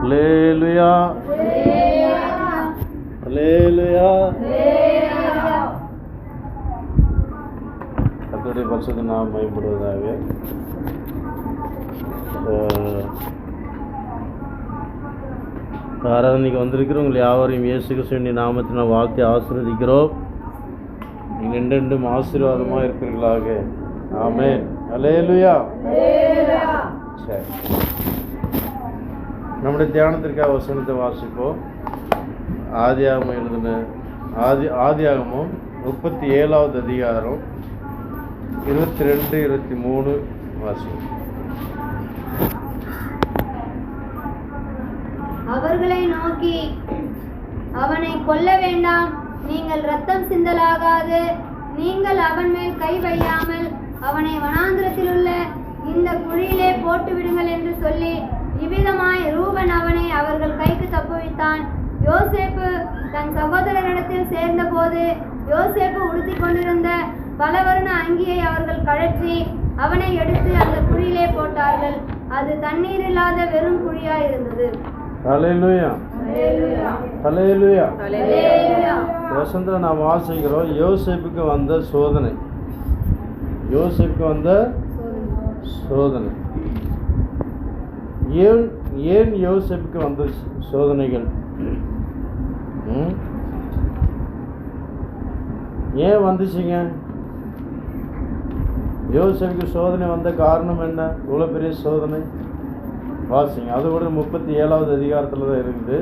அல்லேலூயா அல்லேலூயா. கர்த்தருடைய பரிசுத்த நாமம் மகிமைப்படுவதாக. ஆராதனைக்கு வந்திருக்கிறவங்க யாவரையும் இயேசு கிறிஸ்துவின் நாமத்தினால் வாழ்த்தி ஆசீர்வதிக்கிறோம். நீங்கள் என்றென்றும் ஆசீர்வாதமாக இருக்கிறீர்களாக. ஆமென். அல்லேலூயா. சரி, நம்முடைய தியானத்திற்காக வசனத்தை வாசிப்போம். ஆதியாகமம் எழுதின ஆதியாகமம் 37வது அதிகாரம் 22, 23 வாசிப்போம். அவர்களை நோக்கி, அவனை கொல்ல வேண்டாம், நீங்கள் இரத்தம் சிந்தலாகாது, நீங்கள் அவன் மேல் கை வையாமல் அவனை வனாந்திரத்தில் உள்ள இந்த குழியிலே போட்டு விடுங்கள் என்று சொல்லி, இவ்விதமாய் ரூபன் அவனை அவர்கள் கைக்கு தப்புவித்தான். யோசேப்பு தன் சகோதரரிடத்தில் சேர்ந்தபோது யோசேப்பு உடுத்திக் கொண்டிருந்த பலவர்ண அங்கியை அவர்கள் கழற்றி அவனை எடுத்து அந்த குழியிலே போட்டார்கள். அது தண்ணீர் இல்லாத வெறும் குழியாய் இருந்தது. அல்லேலூயா அல்லேலூயா. வசனத்தில் நாம் வாசிக்கிறோம், யோசேப்புக்கு வந்த சோதனை. யோசேப்புக்கு வந்த சோதனை. ஏன் யோசேப்புக்கு வந்த சோதனைகள்? ஏன் வந்துச்சுங்க? யோசேப்புக்கு சோதனை வந்த காரணம் என்ன? இவ்வளோ பெரிய சோதனை வாசிங்க. அது கூட 37வது அதிகாரத்தில் தான் இருக்குது.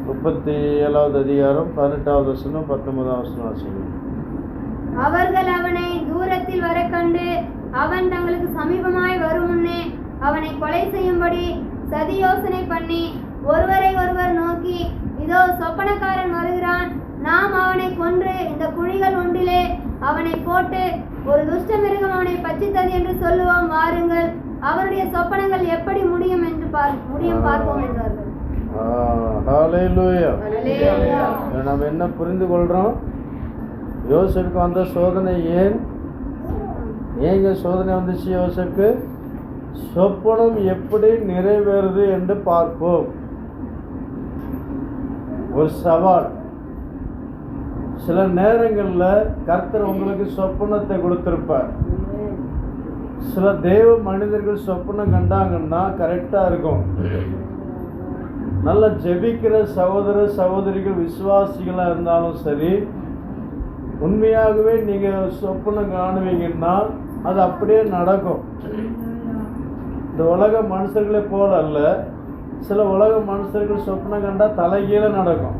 37வது அதிகாரம் 18வது வசனம் 19வது வசனம் வாசிங்க. அவர்கள் அவனை தூரத்தில் வர கண்டு அவன் தங்களுக்கு சமீபமாய் வரும் முன்னே அவனை கொலை செய்யும்படி சதி யோசனை பண்ணி ஒருவரை ஒருவர் நோக்கி, இதோ சொப்பனக்காரன் வருகிறான், நாம் அவனை கொன்று இந்த குழிகள் ஒன்றிலே அவனை போட்டு ஒரு துஷ்ட மிருகம் அவனை பச்சித்தது என்று சொல்லுவோம், வாருங்கள், அவருடைய சொப்பனங்கள் எப்படி முடியும் என்று பார்ப்போம் என்றார்கள். நம்ம என்ன புரிந்து கொள்றோம்? யோசேப்புக்கு வந்த சோதனை ஏங்க சோதனை வந்துச்சு? யோசேப்புக்கு சொப்பனம் எப்படி நிறைவேறுது என்று பார்ப்போம். ஒரு சவால். சில நேரங்களில் கர்த்தர் உங்களுக்கு சொப்பனத்தை கொடுத்திருப்பார். சில தேவ மனிதர்கள் சொப்பனம் கண்டாங்கன்னா கரெக்டாக இருக்கும். நல்லா ஜெபிக்கிற சகோதர சகோதரிகள் விசுவாசிகளாக இருந்தாலும் சரி, உண்மையாகவே நீங்கள் சொப்பனம் காணுவீங்கன்னா அது அப்படியே நடக்கும். இந்த உலக மனுஷர்களை போல அல்ல. சில உலக மனுஷர்கள் சொப்பனம் கண்டா தலைகீழ நடக்கும்.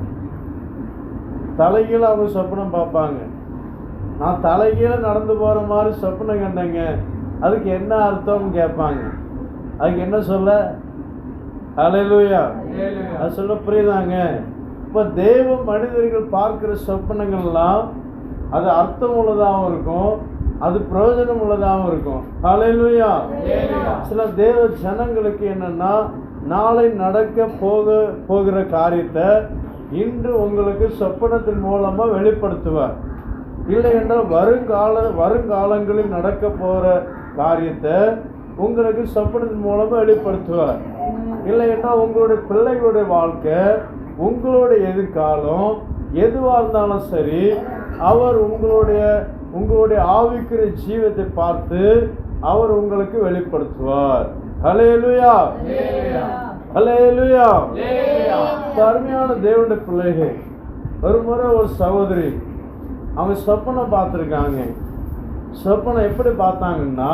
தலைகீழ அவங்க சொப்பனம் பார்ப்பாங்க. நான் தலைகீழ நடந்து போகிற மாதிரி சொப்பனம் கண்டேங்க, அதுக்கு என்ன அர்த்தம்னு கேட்பாங்க. அதுக்கு என்ன சொல்ல? அல்லேலூயா. அது சொல்ல புரியுதாங்க? இப்போ தேவ மனிதர்கள் பார்க்குற சொப்பனங்கள்லாம் அது அர்த்தம் உள்ளதாகவும் இருக்கும், அது பிரயோஜனம் உள்ளதாகவும் இருக்கும். அல்லேலூயா. சில தேவ ஜனங்களுக்கு என்னன்னா, நாளை நடக்க போகிற காரியத்தை இன்று உங்களுக்கு சொப்பனத்தின் மூலமாக வெளிப்படுத்துவார். இல்லை என்றால் வருங்காலங்களில் நடக்க போகிற காரியத்தை உங்களுக்கு சொப்பனத்தின் மூலமாக வெளிப்படுத்துவார். இல்லை என்றால் உங்களுடைய பிள்ளைகளுடைய வாழ்க்கை, உங்களுடைய எதிர்காலம் எதுவாக இருந்தாலும் சரி, அவர் உங்களுடைய ஆவிக்குரிய ஜீவத்தை பார்த்து அவர் உங்களுக்கு வெளிப்படுத்துவார். அல்லேலூயா அல்லேலூயா. அருமையான தேவனுடைய பிள்ளைகள், ஒரு முறை ஒரு சகோதரி அவங்க சொப்பனம் பார்த்துருக்காங்க. சொப்பனம் எப்படி பார்த்தாங்கன்னா,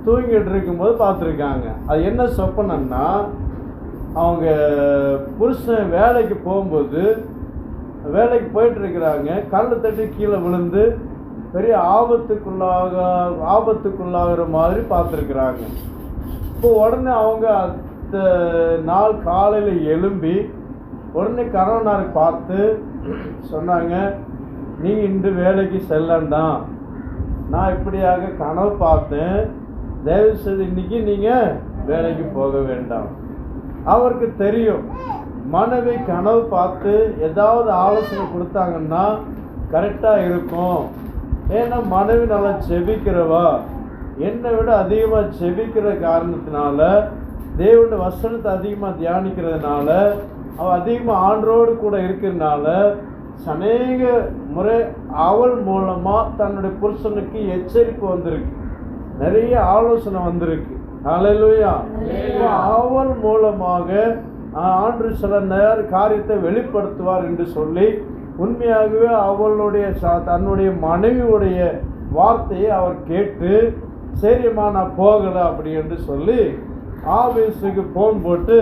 தூங்கிட்டு இருக்கும்போது பார்த்துருக்காங்க. அது என்ன சொப்பனம்னா, அவங்க புருஷன் வேலைக்கு போகும்போது வேலைக்கு போயிட்டு இருக்கிறாங்க, கல் தட்டி கீழே விழுந்து பெரிய ஆபத்துக்குள்ளாகிற மாதிரி பார்த்துருக்குறாங்க. இப்போ உடனே அவங்க அடுத்த நாள் காலையில் எழும்பி உடனே கணவனாருக்கு பார்த்து சொன்னாங்க, நீங்கள் இன்று வேலைக்கு செல்லண்டாம், நான் இப்படியாக கனவு பார்த்தேன், தயவு செய்து இன்னைக்கு நீங்கள் வேலைக்கு போக வேண்டாம். அவருக்கு தெரியும், மனைவி கனவு பார்த்து ஏதாவது ஆலோசனை கொடுத்தாங்கன்னா கரெக்டாக இருக்கும். ஏன்னா மனைவி நல்லா செபிக்கிறவா, என்னை விட அதிகமாக செபிக்கிற காரணத்தினால தேவனுடைய வசனத்தை அதிகமாக தியானிக்கிறதுனால, அவள் அதிகமாக ஆண்டோடு கூட இருக்கிறதுனால அநேக முறை அவள் மூலமாக தன்னுடைய புருஷனுக்கு எச்சரிப்பு வந்திருக்கு, நிறைய ஆலோசனை வந்திருக்கு. ஹல்லேலூயா. அவள் மூலமாக ஆண்டு சில காரியத்தை வெளிப்படுத்துவார் என்று சொல்லி உண்மையாகவே அவளுடைய தன்னுடைய மனைவியுடைய வார்த்தையை அவர் கேட்டு, சரிம்மா நான் போகலை அப்படி என்று சொல்லி ஆபீஸுக்கு ஃபோன் போட்டு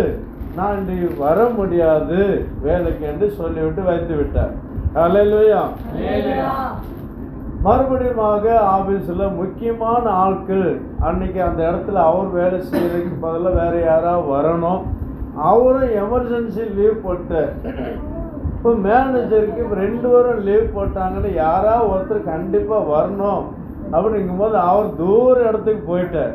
நான் இன்றைக்கு வர முடியாது வேலைக்கு என்று சொல்லிவிட்டு வைத்து விட்டார். ஹல்லேலூயா. மறுபடியும் ஆபீஸில் முக்கியமான ஆட்கள் அன்னைக்கு அந்த இடத்துல அவர் வேலை செய்யறதுக்கு பதிலாக வேற யாராவது வரணும். அவரும் எமர்ஜென்சி லீவ் போட்டு, இப்போ மேனேஜருக்கு இப்போ 2 பேரும் லீவ் போட்டாங்கன்னு யாராவது ஒருத்தர் கண்டிப்பாக வரணும் அப்படிங்கும்போது அவர் தூர இடத்துக்கு போயிட்டார்.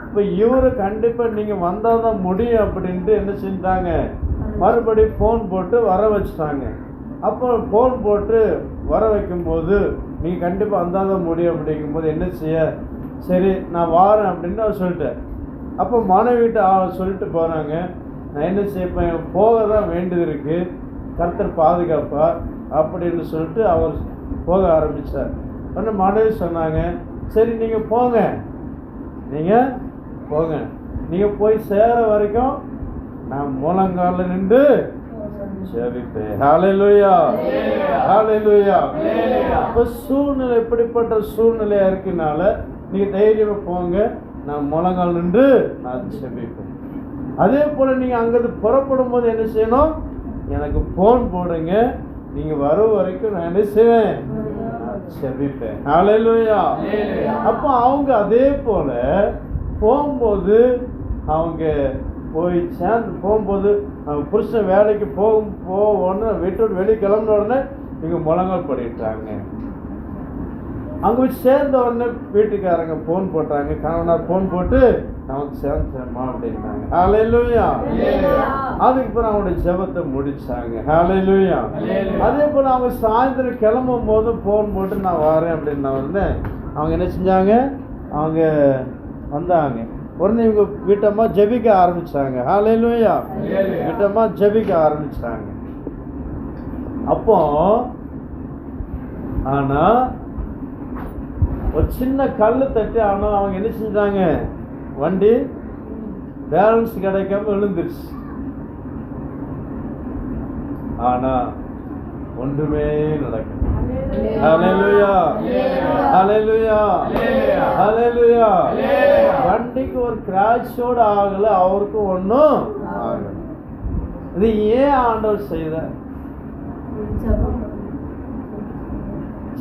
இப்போ இவரு கண்டிப்பாக நீங்கள் வந்தால் தான் முடியும் அப்படின்ட்டு என்ன செஞ்சாங்க, மறுபடியும் ஃபோன் போட்டு வர வச்சுட்டாங்க. அப்போ ஃபோன் போட்டு வர வைக்கும்போது நீங்கள் கண்டிப்பாக வந்தால் தான் முடியும் அப்படிங்கும்போது என்ன செய்ய, சரி நான் வாரேன் அப்படின்னு அவர் சொல்லிட்டேன். அப்போ மனைவிட்ட சொல்லிட்டு போகிறாங்க, நான் என்ன செய்யப்பேன், போக தான் வேண்டியது இருக்குது, கர்த்தர் பாதுகாப்பா அப்படின்னு சொல்லிட்டு அவர் போக ஆரம்பித்தார். உடனே மனைவி சொன்னாங்க, சரி நீங்கள் போங்க, நீங்கள் போங்க, நீங்கள் போய் சேர வரைக்கும் நான் முழங்காலில் நின்று ஜெபிப்பேன். ஹல்லேலூயா. ஹல்லேலூயா. இப்போ சூழ்நிலை எப்படிப்பட்ட சூழ்நிலையாக இருக்குனால நீங்கள் தைரியமாக போங்க, நான் முழங்கால் நின்று நான் ஜெபிப்பேன். அதே போல் நீங்கள் அங்கேருந்து புறப்படும் போது என்ன செய்யணும், எனக்கு ஃபோன் போடுங்க, நீங்கள் வர வரைக்கும் நான் என்ன செய்வேன், ஜெபிப்பேன். ஹல்லேலூயா. அப்போ அவங்க அதே போல் போகும்போது அவங்க போய் சேர்ந்து போகும்போது அவங்க புருஷன் வேலைக்கு போகணுன்னு வீட்டோடு வெளியே கிளம்பின உடனே இவங்க முழங்கால் படிட்டாங்க. அங்கே போய் சேர்ந்த உடனே வீட்டுக்காரங்க ஃபோன் போட்டாங்க, கணவனார் ஃபோன் போட்டு நமக்கு சேர்ந்துமா அப்படின்னாங்க. ஹல்லேலூயா. அதுக்கு அப்புறம் அவங்களுடைய ஜெபத்தை முடிச்சாங்க. ஹல்லேலூயா. அதே போல் அவங்க சாயந்தரம் கிளம்பும் போது ஃபோன் போட்டு நான் வரேன் அப்படின்ன உடனே அவங்க என்ன செஞ்சாங்க, அவங்க வந்தாங்க. உடனே இவங்க வீட்டம்மா ஜெபிக்க ஆரம்பிச்சாங்க. ஹல்லேலூயா. வீட்டம்மா ஜெபிக்க ஆரம்பிச்சாங்க. அப்போ ஆனா ஒரு சின்ன கல் தட்டி, ஆனால் அவங்க என்ன செஞ்சாங்க, வண்டி பேலன்ஸ் கிடைக்காம விழுந்துருச்சு. ஆனா ஒன்றுமே நடக்கும். ஹல்லேலூயா. ஹல்லேலூயா. ஹல்லேலூயா. வண்டிக்கு ஒரு கிராஷோடு ஆகல, அவருக்கு ஒன்றும் ஆகல. இது ஏன் ஆண்டவர் செய்தார்?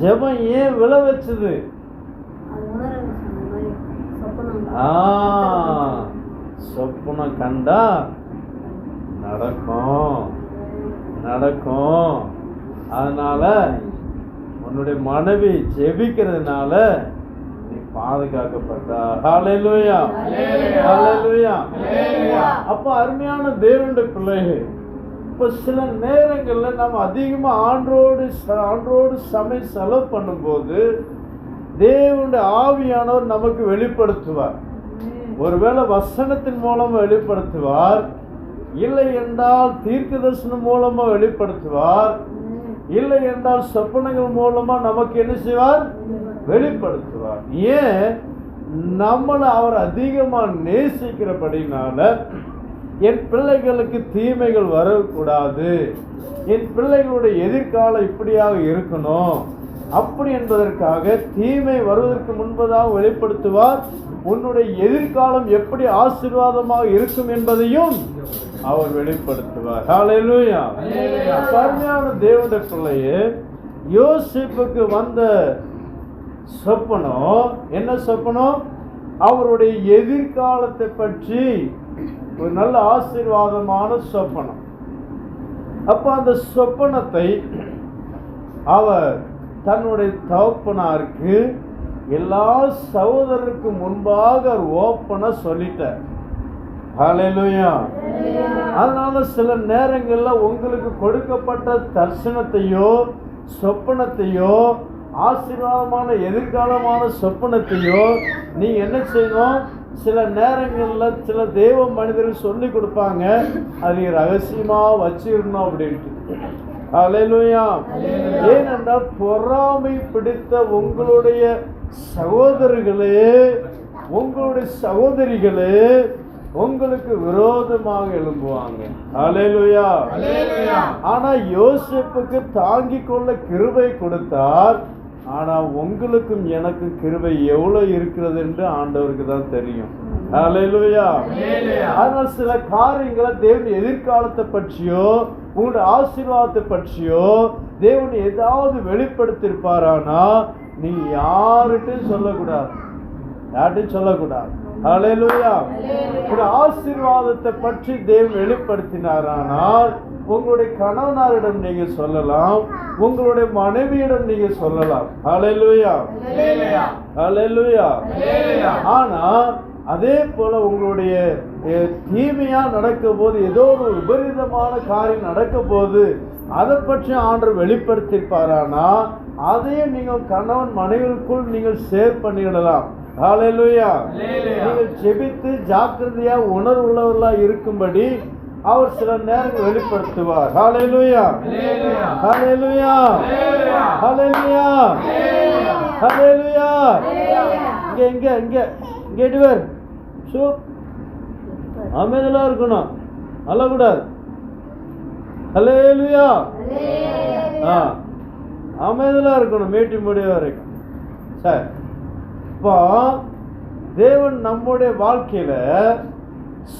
ஜெபம் ஏன் விழ வச்சது? சொப்பனம் கண்டா நடக்கும் நடக்கும். அதனால உன்னுடைய மனைவி ஜெபிக்கிறதுனால நீ பாதுகாக்கப்பட்டா. ஹல்லேலூயா. ஹல்லேலூயா. அப்போ அருமையான தேவனுடைய பிள்ளைகள், இப்போ சில நேரங்களில் நம்ம அதிகமாக ஆண்டோடு சமயம் செலவு பண்ணும்போது தேவனுடைய ஆவியானவர் நமக்கு வெளிப்படுத்துவார். ஒருவேளை வசனத்தின் மூலமாக வெளிப்படுத்துவார், இல்லை என்றால் தீர்க்க தரிசனம் மூலமாக வெளிப்படுத்துவார், இல்லை என்றால் சொப்பனங்கள் மூலமாக நமக்கு என்ன செய்வார், வெளிப்படுத்துவார். ஏன், நம்மளை அவர் அதிகமாக நேசிக்கிறபடினால என் பிள்ளைகளுக்கு தீமைகள் வரக்கூடாது, என் பிள்ளைகளுடைய எதிர்காலம் இப்படியாக இருக்கணும் அப்படி என்பதற்காக தீமை வருவதற்கு முன்பதாக வெளிப்படுத்துவார். உன்னுடைய எதிர்காலம் எப்படி ஆசீர்வாதமாக இருக்கும் என்பதையும் அவர் வெளிப்படுத்துவார். ஹல்லேலூயா. கருமையான தேவனுடைய பிள்ளையே, யோசேப்புக்கு வந்த சொப்பனம் என்ன சொப்பனம்? அவருடைய எதிர்காலத்தை பற்றி ஒரு நல்ல ஆசீர்வாதமான சொப்பனம். அப்ப அந்த சொப்பனத்தை அவர் தன்னுடைய தகப்பனாருக்கு எல்லா சகோதரருக்கு முன்பாக ஓப்பனா சொல்லிட்டார். ஹல்லேலூயா. அதனால சில நேரங்களில் உங்களுக்கு கொடுக்கப்பட்ட தரிசனத்தையோ சொப்பனத்தையோ ஆசீர்வாதமான எதிர்காலமான சொப்பனத்தையோ நீ என்ன செய்யணும், சில நேரங்களில் சில தெய்வ மனிதர்கள் சொல்லி கொடுப்பாங்க, அது ரகசியமா வச்சிடணும் அப்படின்ட்டு. அல்லேலூயா. ஏனென்றால் பொறாமை பிடித்த உங்களுடைய சகோதரர்களே, உங்களுடைய சகோதரிகளே உங்களுக்கு விரோதமாக எழும்புவாங்க. அல்லேலூயா. ஆனா யோசேப்புக்கு தாங்கிக் கொள்ள கிருபை கொடுத்தார். ஆனா உங்களுக்கும் எனக்கும் கிருபை எவ்வளவு இருக்கிறது என்று ஆண்டவருக்கு தான் தெரியும். அல்லேலூயா. அதனால் சில காரியங்களை தேவன் எதிர்காலத்தை பற்றியோ உங்களுடைய ஆசீர்வாதத்தை பற்றியோ தேவன் ஏதாவது வெளிப்படுத்திருப்பாரானா நீ யார்கிட்டையும் சொல்லக்கூடாது, யார்கிட்டையும் சொல்லக்கூடாது. அல்லேலூயா. ஒரு ஆசீர்வாதத்தை பற்றி தேவன் வெளிப்படுத்தினாரானால் உங்களுடைய கணவனாரிடம் நீங்க சொல்லலாம், உங்களுடைய மனைவியிடம் நீங்க சொல்லலாம். அல்லேலூயா. அல்லேலூயா. ஆனா அதே போல உங்களுடைய தீமையா நடக்கும் போது, ஏதோ ஒரு விபரீதமான காரியம் நடக்கும் போது அதை பற்றி ஆண்டவர் வெளிப்படுத்திருப்பாரானா அதையும் நீங்கள் கணவன் மனைவிக்குள் நீங்கள் ஷேர் பண்ணிடலாம். ஹல்லேலூயா. நீங்கள் ஜெபித்து ஜாக்கிரதையா உணர்வுள்ளவர்களா இருக்கும்படி அவர் சில நேரங்கள் வெளிப்படுத்துவார். ஹல்லேலூயா. ஹல்லேலூயா. ஹல்லேலூயா. ஹல்லேலூயா. இங்க இங்க இங்க கேட்டுவர். அமைதியா இருக்கணும், அழக்கூடாது. ஹல்லேலூயா. அமைதியா இருக்கணும் மீட்டி முடிய வரைக்கும். சரி, இப்போ தேவன் நம்முடைய வாழ்க்கையில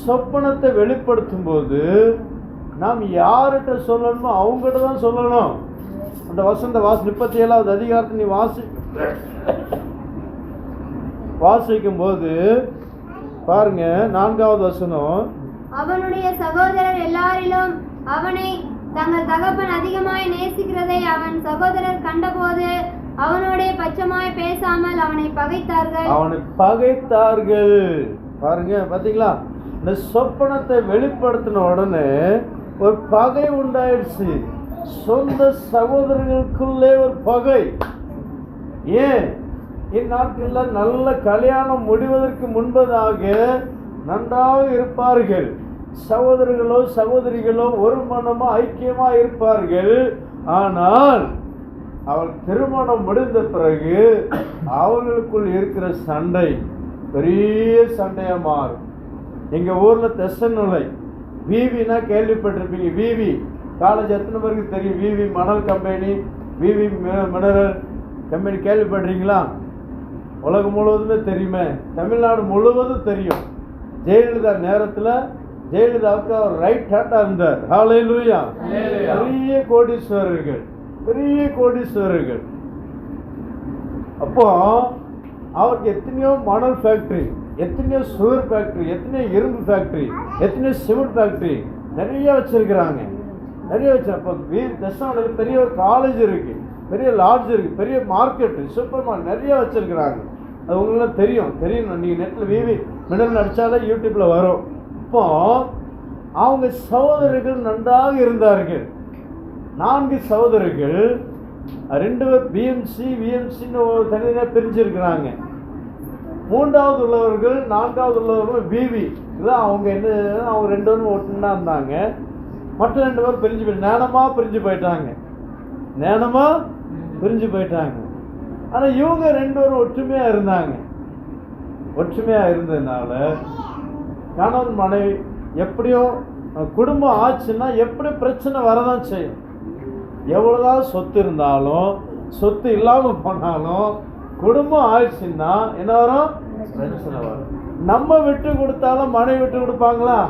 சொப்பனத்தை வெளிப்படுத்தும் போது நாம் யார்கிட்ட சொல்லணுமோ அவங்ககிட்ட தான் சொல்லணும். அந்த வசந்த 37வது அதிகாரத்தை நீ வாசிக்கும் போது பாருங்க, 4வது வசனம். அவனுடைய சகோதரர் எல்லாரிலும் அவனை தங்கள் தகப்பன் அதிகமாய் நேசிக்கிறதை அவன் சகோதரர் கண்டபோது அவனோட பச்சமாய் பேசாமல் அவனை பகைத்தார்கள். பாருங்க, பாத்தீங்களா? இந்த சொப்பனத்தை வெளிப்படுத்தின உடனே ஒரு பகை உண்டாயிடுச்சு. சொந்த சகோதரர்களுக்குள்ளே ஒரு பகை. ஏன்? இந்நாட்களில் நல்ல கல்யாணம் முடிவதற்கு முன்பதாக நன்றாக இருப்பார்கள். சகோதரர்களோ சகோதரிகளோ ஒரு மனமா ஐக்கியமா இருப்பார்கள். ஆனால் அவர் திருமணம் முடிந்த பிறகு அவர்களுக்குள் இருக்கிற சண்டை பெரிய சண்டையா மாறும். எங்க ஊர்ல தெசநிலை விவினா கேள்விப்பட்டிருப்பீங்க. விவி காலேஜ் எத்தனை பேருக்கு தெரியும்? விவி மணல் கம்பெனி, விவி மினரல் கம்பெனி கேள்விப்படுறீங்களா? உலகம் முழுவதுமே தெரியுமே, தமிழ்நாடு முழுவதும் தெரியும். ஜெயலலிதா நேரத்தில் ஜெயலலிதாவுக்கு அவர் ரைட் ஹேண்டா இருந்தார். ஹல்லேலூயா. பெரிய கோடீஸ்வரர்கள், பெரிய கோடீஸ்வரர்கள். அப்போ அவருக்கு எத்தனையோ மணல் ஃபேக்டரி, எத்தனையோ சுகர் ஃபேக்டரி, எத்தனையோ இரும்பு ஃபேக்டரி, எத்தனையோ சிமெண்ட் ஃபேக்டரி நிறைய வச்சிருக்கிறாங்க. நிறைய வச்சு அப்போ தசாவளியில் பெரிய ஒரு காலேஜ் இருக்கு, பெரிய லாட்ஜ் இருக்கு, பெரிய மார்க்கெட், சூப்பர் மார்க்கெட் நிறைய வச்சிருக்கிறாங்க. அது உங்களுக்கு தெரியும். நீங்கள் நெட்டில் விவி மினரல் அடித்தாலே யூடியூப்பில் வரும். இப்போ அவங்க சகோதரர்கள் நன்றாக இருந்தார்கள். 4 சகோதரர்கள், 2 பேர் பிஎம்சி விஎம்சின்னு தனியாக பிரிஞ்சிருக்கிறாங்க. 3வது உள்ளவர்கள் 4வது உள்ளவர்கள் விவி. இதுதான் அவங்க என்ன, அவங்க 2 பேரும் ஒட்டுனா இருந்தாங்க. மற்ற 2 பேர் பிரிஞ்சு போய் நேனமாக பிரிஞ்சு போயிட்டாங்க. நேனமாக பிரிஞ்சு போயிட்டாங்க. ஆனால் இவங்க 2 பேரும் ஒற்றுமையாக இருந்தாங்க. ஒற்றுமையாக இருந்ததுனால கணவன் மனைவி எப்படியோ குடும்பம் ஆச்சுன்னா எப்படி பிரச்சனை வரதான் செய்யும். எவ்வளோதான் சொத்து இருந்தாலும், சொத்து இல்லாமல் போனாலும் குடும்பம் ஆயிடுச்சுன்னா என்ன வரும்? பிரச்சனை வரும். நம்ம விட்டு கொடுத்தாலும் மனைவி விட்டு கொடுப்பாங்களா?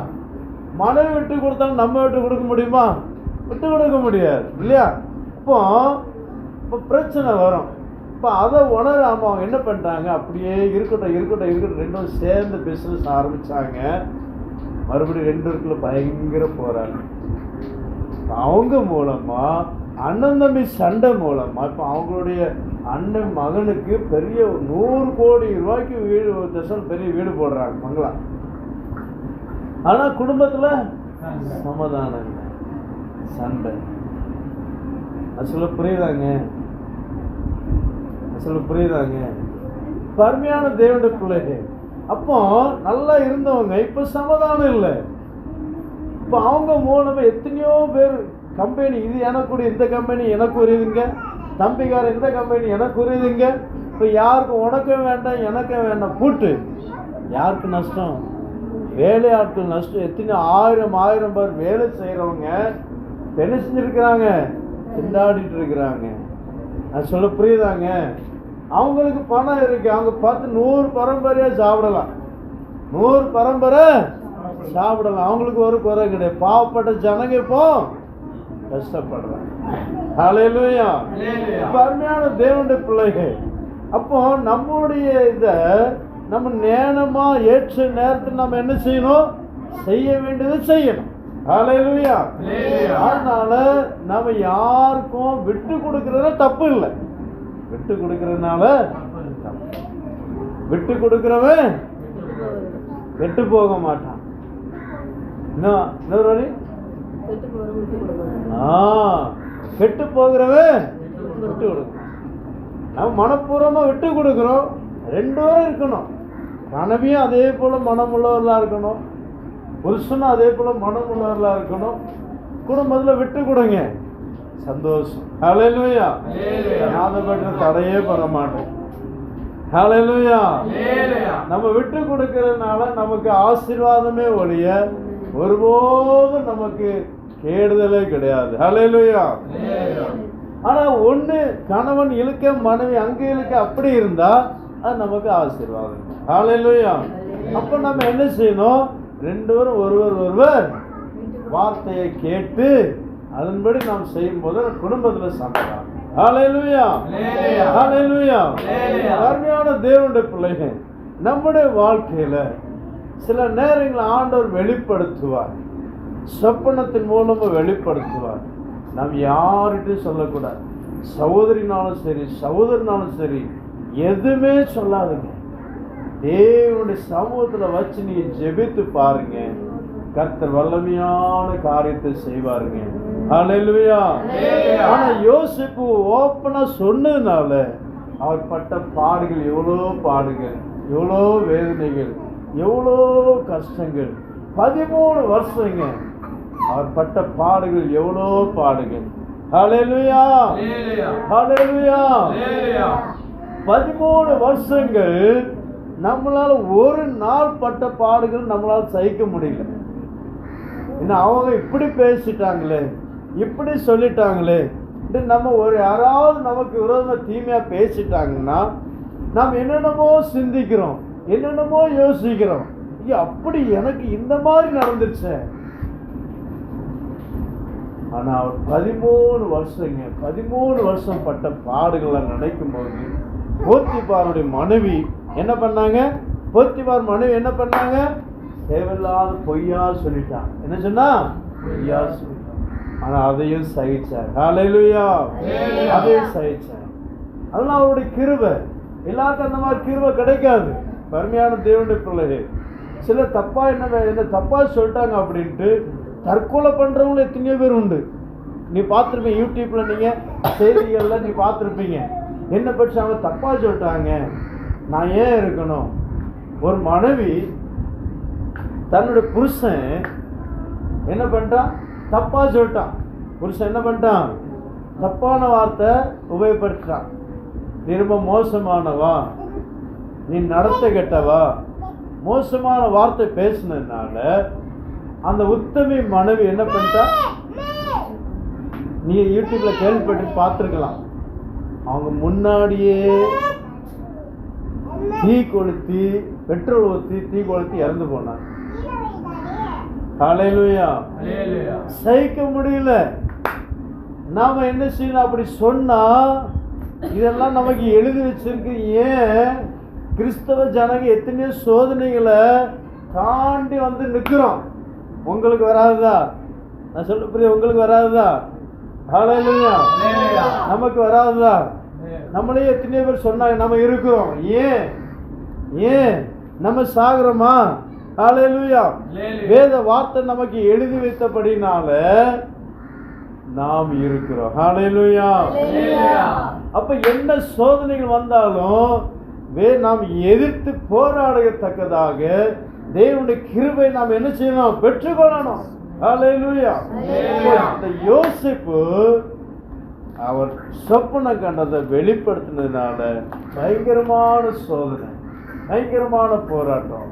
மனைவி விட்டு கொடுத்தாலும் நம்ம விட்டு கொடுக்க முடியுமா? விட்டு கொடுக்க முடியாது இல்லையா? இப்போ பிரச்சனை வரும். இப்போ அதை உணராம அவங்க என்ன பண்ணிட்டாங்க, அப்படியே இருக்கட்டும் 2 சேர்ந்து பிஸ்னஸ் ஆரம்பித்தாங்க. மறுபடியும் 2 பேருக்குள்ள பயங்கர போராட்டம். அவங்க மூலமா அண்ணன் தம்பி சண்டை மூலமா இப்போ அவங்களுடைய அண்ணன் மகனுக்கு பெரிய 100 கோடி ரூபாய்க்கு வீடு, பெரிய வீடு போடுறாங்க மங்களா. ஆனால் குடும்பத்தில் சமாதானம் சண்டை. அசல புரியுதாங்க? பருமையான தேவனுடைய பிள்ளைகள் அப்போ நல்லா இருந்தவங்க இப்ப சமாதானம் இல்லை. இப்ப அவங்க மூலமா எத்தனையோ பேர் கம்பெனி, இது எனக்குரிய இந்த கம்பெனி எனக்கு உரியதுங்க, தம்பிக்கார இந்த கம்பெனி எனக்கு உரியதுங்க. இப்ப யாருக்கும் உனக்கும் வேண்டாம் எனக்கும் வேண்டாம் பூட்டு. யாருக்கு நஷ்டம்? வேலையாட்கள் நஷ்டம். எத்தனை ஆயிரம் பேர் வேலை செய்யறவங்க என்ன செஞ்சிருக்கிறாங்க? திண்டாடிட்டு இருக்கிறாங்க. நான் சொல்ல புரியுதாங்க? அவங்களுக்கு பணம் இருக்கு, அவங்க பார்த்து 100 பரம்பரையா சாப்பிடலாம், 100 பரம்பரை சாப்பிடலாம், அவங்களுக்கு ஒரு குறை கிடையாது. பாவப்பட்ட ஜனங்க இப்போ கஷ்டப்படுறாங்க. ஹல்லேலூயா. அருமையான தேவனுடைய பிள்ளைகள், அப்போ நம்முடைய இதை நம்ம நேரமா ஏற்ற நேரத்தில் நம்ம என்ன செய்யணும்? செய்ய வேண்டியதை செய்யணும். ஹல்லேலூயா. அதனால நம்ம யாருக்கும் விட்டு கொடுக்கறதுல தப்பு இல்லை. விட்டு கொடுக்கறதுனால விட்டு கொடுக்கிறவன் கெட்டு போக மாட்டான். கெட்டு போகிறவன் விட்டு கொடுக்க. நம்ம மனப்பூர்வமா விட்டு கொடுக்கிறோம். 2 பேரும் இருக்கணும். கணவியும் அதே போல மனமுள்ளவர்களா இருக்கணும், புருஷனும் அதே போல மனமுள்ளவர்களா இருக்கணும். குடும்பத்தில் விட்டு கொடுங்க, சந்தோஷம். ஹல்லேலூயா. ஞாபகப்பட்ட தடையே பண்ண மாட்டோம். ஹல்லேலூயா. நம்ம விட்டு கொடுக்கறதுனால நமக்கு ஆசீர்வாதமே ஒழிய ஒருபோதும் நமக்கு கேடுதலே கிடையாது. ஹல்லேலூயா. ஆனா ஒண்ணு, கணவன் இழுக்க மனைவி அங்க இழுக்க அப்படி இருந்தா அது நமக்கு ஆசீர்வாதம். ஹல்லேலூயா. அப்ப நம்ம என்ன செய்யணும்? 2 பேரும் ஒருவர் வார்த்தையை கேட்டு அதன்படி நாம் செய்யும் போது குடும்பத்துல சமாதானம். ஹல்லேலூயா. ஹல்லேலூயா. அருமையான தேவனுடைய பிள்ளைகள், நம்முடைய வாழ்க்கையில சில நேரங்களில் ஆண்டவர் வெளிப்படுத்துவார், சொப்பனத்தின் மூலமா வெளிப்படுத்துவார். நாம் யார்கிட்டையும் சொல்லக்கூடாது. சகோதரினாலும் சரி சகோதரனாலும் சரி எதுவுமே சொல்லாதுங்க. தேவனுடைய சமூகத்துல வச்சு நீங்க ஜெபித்து பாருங்க, கர்த்தர் வல்லமையான காரியத்தை செய்வாருங்க. ஹல்லேலூயா. ஆனா யோசிப்பு ஓப்பனா சொன்னதுனால அவர் பட்ட பாடுகள், எவ்வளோ பாடுகள், எவ்வளோ வேதனைகள், எவ்வளோ கஷ்டங்கள். 13 வருஷங்க அவர் பட்ட பாடுகள், எவ்வளோ பாடுகள். ஹல்லேலூயா. ஹல்லேலூயா. 13 வருஷங்கள் நம்மளால ஒரு நாள் பட்ட பாடுகள் நம்மளால சகிக்க முடியல. இன்னும் அவங்க இப்படி பேசிட்டாங்களே, இப்படி சொல்லிட்டாங்களே, நம்ம ஒரு யாராவது நமக்கு விரோதமாக தீமையா பேசிட்டாங்கன்னா நாம் என்னென்னமோ சிந்திக்கிறோம், என்னென்னமோ யோசிக்கிறோம். அப்படி எனக்கு இந்த மாதிரி நடந்துருச்சு. ஆனா அவர் 13 வருஷம் பட்ட பாடுகளை நினைக்கும் போது போத்திபாருடைய மனைவி என்ன பண்ணாங்க? போத்திபார் மனைவி என்ன பண்ணாங்க? தேவையில்லாத பொய்யா சொல்லிட்டான். என்ன சொன்னா? பொய்யா சொல்லிட்டான். ஆனா அதையும் சகிச்சார். ஹல்லேலூயா. அதையும் சகிச்சார். அதெல்லாம் அவருடைய கிருபை. எல்லாருக்கும் அந்த மாதிரி கிருபை கிடைக்காது. அருமையான தேவனுடைய பிள்ளைகள், சில தப்பா என்ன தப்பா சொல்லிட்டாங்க அப்படின்ட்டு தற்கொலை பண்றவங்களும் எத்தனையோ பேர் உண்டு. நீ பார்த்துருப்பீங்க, யூடியூப்ல நீங்க செய்திகள்ல நீ பார்த்துருப்பீங்க. என்ன பற்றி அவங்க தப்பா சொல்லிட்டாங்க, நான் ஏன் இருக்கணும்? ஒரு மனைவி தன்னுடைய புருஷன் என்ன பண்ணிட்டான்? தப்பா சொல்லிட்டான். புருஷன் என்ன பண்ணிட்டான்? தப்பான வார்த்தை உபயோகப்படுத்திட்டான். நீ ரொம்ப மோசமானவா, நீ நடத்த கெட்டவா, மோசமான வார்த்தை பேசினதுனால அந்த உத்தமி மனைவி என்ன பண்ணிட்டா? நீ யூடியூப்ல கேள்விப்பட்டு பார்த்துருக்கலாம். அவங்க முன்னாடியே தீ கொளுத்தி, பெட்ரோல் ஊற்றி தீ கொளுத்தி இறந்து போனாங்க. ஹல்லேலூயா. சகிக்க முடியல. நாம என்ன செய்யணும்? அப்படி சொன்னா இதெல்லாம் நமக்கு எழுதி வச்சிருக்கு. ஏன் கிறிஸ்தவ ஜனங்க எத்தனையோ சோதனைகளை தாண்டி வந்து நிற்கிறோம். உங்களுக்கு வராதுதா? நான் சொல்ல புரிய, உங்களுக்கு வராதுதா? ஹல்லேலூயா. நமக்கு வராதுதா? நம்மளே எத்தனையோ பேர் சொன்னாங்க நம்ம இருக்கிறோம். ஏன் நம்ம சாகுறோமா? ஹல்லேலூயா. வேத வார்த்தை நமக்கு எழுதி வைத்தபடினால நாம் இருக்கிறோம். ஹல்லேலூயா. அப்ப என்ன சோதனைகள் வந்தாலும் நாம் எதிர்த்து போராடத்தக்கதாக தேவனுடைய கிருபை நாம் என்ன செய்யணும்? பெற்றுக்கொள்ளணும். ஹல்லேலூயா. இந்த யோசேப்பு அவர் சொப்பனம் கண்டதை வெளிப்படுத்தினதுனால பயங்கரமான சோதனை, பயங்கரமான போராட்டம்.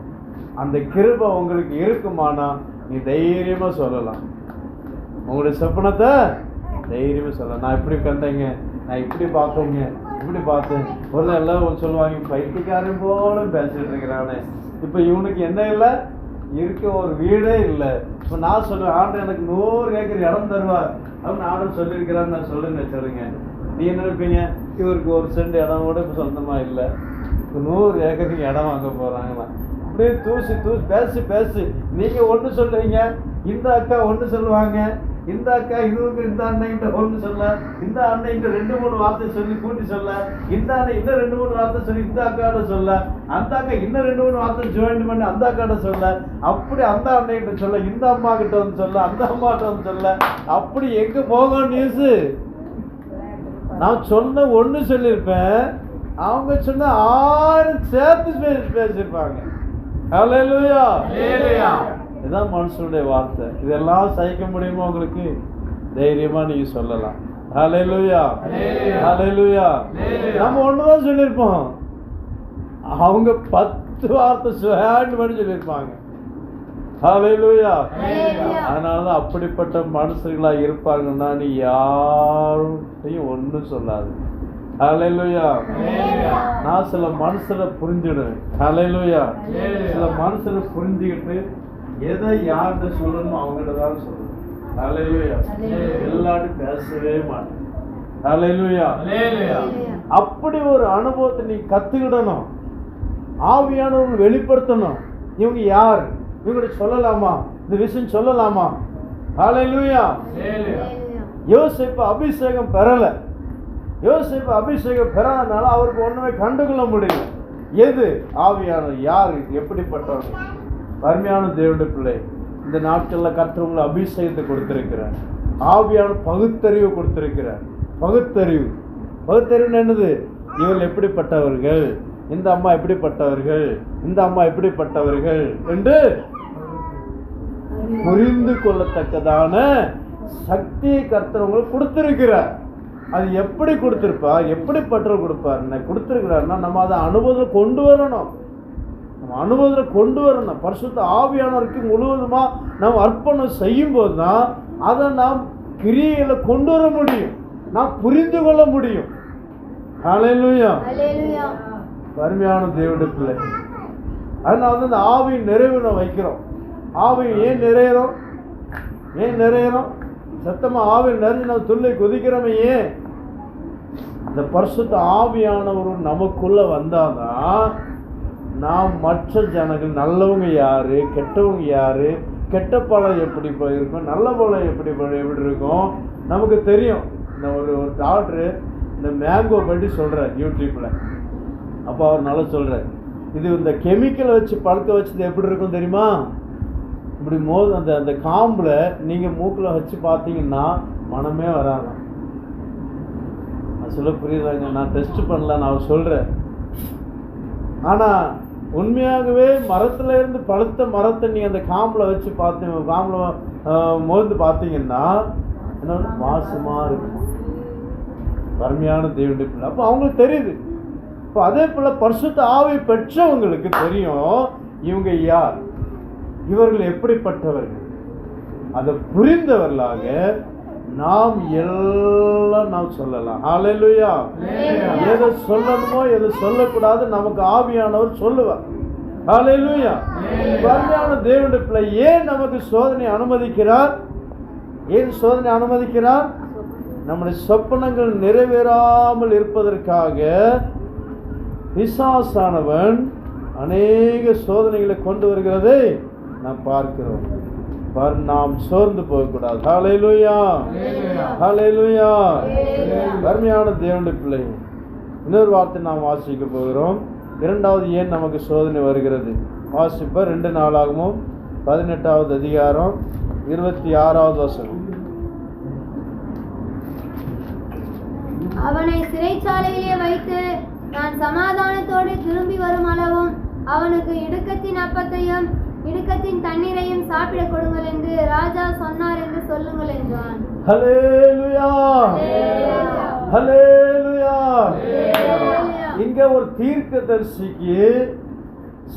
அந்த கிருபை உங்களுக்கு இருக்குமானா நீ தைரியமா சொல்லலாம். உங்களுடைய சொப்பனத்தை தைரியமா சொல்லலாம். நான் இப்படி கண்டேங்க, நான் இப்படி பார்த்தேங்க, இப்படி பார்த்தேன். ஒரு எல்லாம் சொல்லுவாங்க, பைத்தியக்காரன் போல பேசிட்டு இருக்கிறானே, இப்போ இவனுக்கு என்ன இல்லை, இருக்க ஒரு வீடே இல்லை. இப்போ நான் சொல்லுவேன், ஆண்டு எனக்கு 100 ஏக்கர் இடம் தருவார் அப்படின்னு ஆண்டு சொல்லியிருக்கிறான்னு நான் சொல்லுங்க. நீ என்ன நினைப்பீங்க? இவருக்கு 1 சென்ட் இடம் கூட இப்போ சொந்தமாக இல்லை, 100 ஏக்கருக்கு இடம் வாங்க போகிறாங்களா? அப்படியே தூசி பேசி நீங்கள் ஒன்று சொல்கிறீங்க, இந்த அக்கா ஒன்று சொல்லுவாங்க, இந்த அக்கா இதுவுக்கு இந்த அண்ணன்கிட்ட ஒன்று சொல்ல, இந்த அண்ணன்கிட்ட 2-3 வார்த்தை சொல்லி கூட்டி சொல்ல, இந்த அண்ணன் இன்னும் 2-3 வார்த்தை சொல்லி இந்த அக்காட்ட சொல்ல, அந்த அக்கா இன்னும் 2-3 வார்த்தை ஜாயின் பண்ணி அந்த அக்காட்ட சொல்ல, அப்படி அந்த அண்ணன்கிட்ட சொல்ல, இந்த அம்மா கிட்ட வந்து சொல்ல, அந்த அம்மாட்ட வந்து சொல்ல, அப்படி எங்க போகும் நியூஸு? நான் சொன்ன ஒன்று சொல்லியிருப்பேன், அவங்க சொன்ன 6 சேர்த்து பேசியிருப்பாங்க. ஹல்லேலூயா. இதுதான் மனுஷனுடைய வார்த்தை. இதெல்லாம் சகிக்க முடியுமா உங்களுக்கு? தைரியமா நீங்க சொல்லலாம். ஹல்லேலூயா, ஹல்லேலூயா. நம்ம ஒண்ணுதான் சொல்லியிருப்போம், அவங்க 10 வார்த்தை ஸ்வாண்ட் பண்ணி சொல்லியிருப்பாங்க. ஹல்லேலூயா. அதனாலதான் அப்படிப்பட்ட மனுஷர்களா இருப்பாங்கன்னா நீ யாரையும் ஒன்றும் சொல்லாது. ஹல்லேலூயா. நான் சில மனுஷரை புரிஞ்சிடுவேன். ஹல்லேலூயா. சில மனுஷரை புரிஞ்சுக்கிட்டு எதை யார்கிட்ட சொல்லணும் அவங்ககிட்ட தான் சொல்லணும். ஹல்லேலூயா. எல்லாரும் பேசவே மாட்டேன். ஹல்லேலூயா. அப்படி ஒரு அனுபவத்தை நீ கத்துக்கிடணும். ஆவியானவர்கள் வெளிப்படுத்தணும். இவங்க யார், இவங்ககிட்ட சொல்லலாமா, இந்த விஷயம் சொல்லலாமா? ஹல்லேலூயா. யோசேப்பு அபிஷேகம் பெறல. யோசேப்பு அபிஷேகம் பெறாதனால அவருக்கு ஒண்ணுமே கண்டுகொள்ள முடியல. எது ஆவியானவர், யார், எப்படிப்பட்டவர்? அருமையான தேவனுடைய பிள்ளை, இந்த நாட்களில் கர்த்தர் அபிஷேகத்தை கொடுத்திருக்கிறார். ஆவியான பகுத்தறிவு கொடுத்திருக்கிறார். பகுத்தறிவு என்னது? இவர்கள் எப்படிப்பட்டவர்கள், இந்த அம்மா எப்படிப்பட்டவர்கள், இந்த அம்மா எப்படிப்பட்டவர்கள் என்று புரிந்து கொள்ளத்தக்கதான சக்தியை கர்த்தர் உங்களுக்கு கொடுத்திருக்கிறார். அது எப்படி கொடுத்திருப்பார், எப்படிப்பட்டவர் கொடுத்திருக்கிறார்னா நம்ம அதை அனுபவத்தில் கொண்டு வரணும். பரிசுத்த ஆவியானவருக்கு முழுவதுமா நாம் அர்ப்பணம் செய்யும் போது தான் அதை நாம் கிரியையில கொண்டு வர முடியும், நாம் புரிந்து கொள்ள முடியும். ஹல்லேலூயா. அருமையான தேவனுடைய பிள்ளை, அதனால தான் இந்த ஆவியின் நிறைவு நாம் வைக்கிறோம். ஆவி ஏன் நிறையிறோம்? சத்தமா ஆவியில் நிறைஞ்சு நம்ம துள்ளை குதிக்கிறோமே. ஏன்? இந்த பரிசுத்த ஆவியானவர் நமக்குள்ள வந்தாதான் நாம் மற்ற ஜனங்கள், நல்லவங்க யாரு, கெட்டவங்க யாரு, கெட்ட பழம் எப்படி இருக்கும், நல்ல பழம் எப்படி இருக்கும் நமக்கு தெரியும். இந்த ஒரு டாக்டரு இந்த மேங்கோ பற்றி சொல்கிறார் யூடியூப்பில். அப்போ அவர் நல்லா சொல்கிறார், இது இந்த கெமிக்கலை வச்சு பழுக்க வச்சது எப்படி இருக்கும் தெரியுமா? இப்படி அந்த காம்பில் நீங்கள் மூக்கில் வச்சு பார்த்தீங்கன்னா மனமே வராங்க. நான் சொல்ல புரியுதாங்க, நான் டெஸ்ட் பண்ணல, நான் சொல்கிறேன். ஆனால் உண்மையாகவே மரத்தில் இருந்து பழுத்த மரத்தை நீங்கள் அந்த காம்பில் வச்சு காம்பில் மோந்து பார்த்தீங்கன்னா என்ன மாசமாக இருக்கும். அருமையான தேவனுடைய பிள்ளை, அப்போ அவங்களுக்கு தெரியுது. இப்போ அதே போல் பரிசுத்த ஆவி பெற்றவங்களுக்கு தெரியும் இவங்க யார், இவர்கள் எப்படிப்பட்டவர்கள். அதை புரிந்தவர்களாக நாம் எல்லாம் சொல்லலாம். ஹல்லேலூயா. எதை சொல்லணுமோ எதை சொல்லக்கூடாது நமக்கு ஆவியானவர் சொல்லுவார். ஹல்லேலூயா. அருமையான தேவனுடைய பிள்ளை, ஏன் நமக்கு சோதனை அனுமதிக்கிறார்? நம்முடைய சொப்பனங்கள் நிறைவேறாமல் இருப்பதற்காக பிசாசானவன் அநேக சோதனைகளை கொண்டு வருகிறதை நாம் பார்க்கிறோம். நாம் சோர்ந்து போகக்கூடாது. ஹல்லேலூயா, ஹல்லேலூயா. அருமையான தேவனுடைய பிள்ளை, இன்னொரு வார்த்தை நாம் வாசிக்க போகிறோம். இரண்டாவது ஏன் நமக்கு சோதனை வருகிறது வாசிப்ப 2 நாளாகமும் 18வது அதிகாரம் 26வது வசனம். அவனை சிறைச்சாலையிலே வைத்து நான் சமாதானத்தோடு திரும்பி வரும் அளவும் அவனுக்கு இடுக்கத்தின் அப்பத்தையும் இடுக்கத்தின் தண்ணீரையும் சாப்பிட கொடுங்கள் என்று ராஜா சொன்னார் என்று சொல்லுங்கள் என்றான். ஹல்லேலூயா, ஹல்லேலூயா. இங்க ஒரு தீர்க்கதரிசிக்கு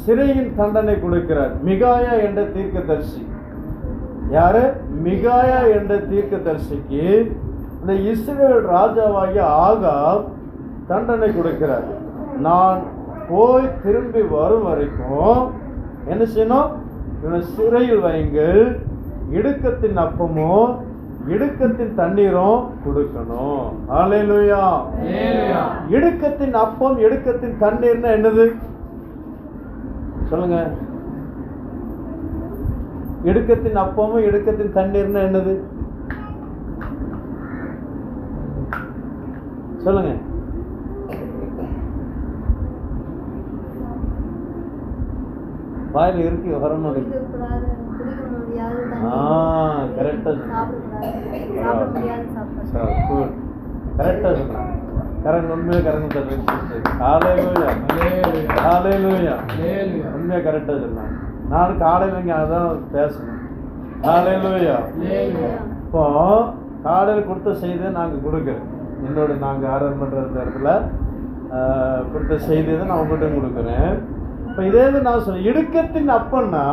சிறையின் தண்டனை கொடுக்கிறார். மிகாயா என்ற தீர்க்கதரிசி. யாரு? மிகாயா என்ற தீர்க்கதரிசிக்கு இந்த இஸ்ரவேல் ராஜாவாகிய ஆகாப் தண்டனை கொடுக்கிறார். நான் போய் திரும்பி வரும் வரைக்கும் என்ன செய்யணும்? இவனை சிறையில் வையுங்கள், இடுக்கத்தின் அப்பமும் இடுக்கத்தின் தண்ணீரும் கொடுக்கணும். ஹல்லேலூயா. இடுக்கத்தின் அப்பம் இடுக்கத்தின் தண்ணீர்னா என்னது சொல்லுங்க? இடுக்கத்தின் அப்பமும் இடுக்கத்தின் தண்ணீர்னா என்னது சொல்லுங்க? வாயில இருக்கு வரணும். கரெக்டா கரெக்டா சொன்னாங்க. கரங்க உண்மையா கரங்க உண்மையா கரெக்டா சொன்னாங்க. நானும் காலையில் இங்கே அதான் பேசணும். ஹல்லேலூயா. இப்போ காலையில் கொடுத்த செய்தியை நாங்கள் கொடுக்குறேன். என்னோட நாங்கள் ஆர்டர் பண்ணுற இடத்துல கொடுத்த செய்தியை தான் நான் உங்கள்கிட்ட கொடுக்குறேன். இப்போ இதே நான் சொல்ல இடுக்கத்தின் அப்பன்னா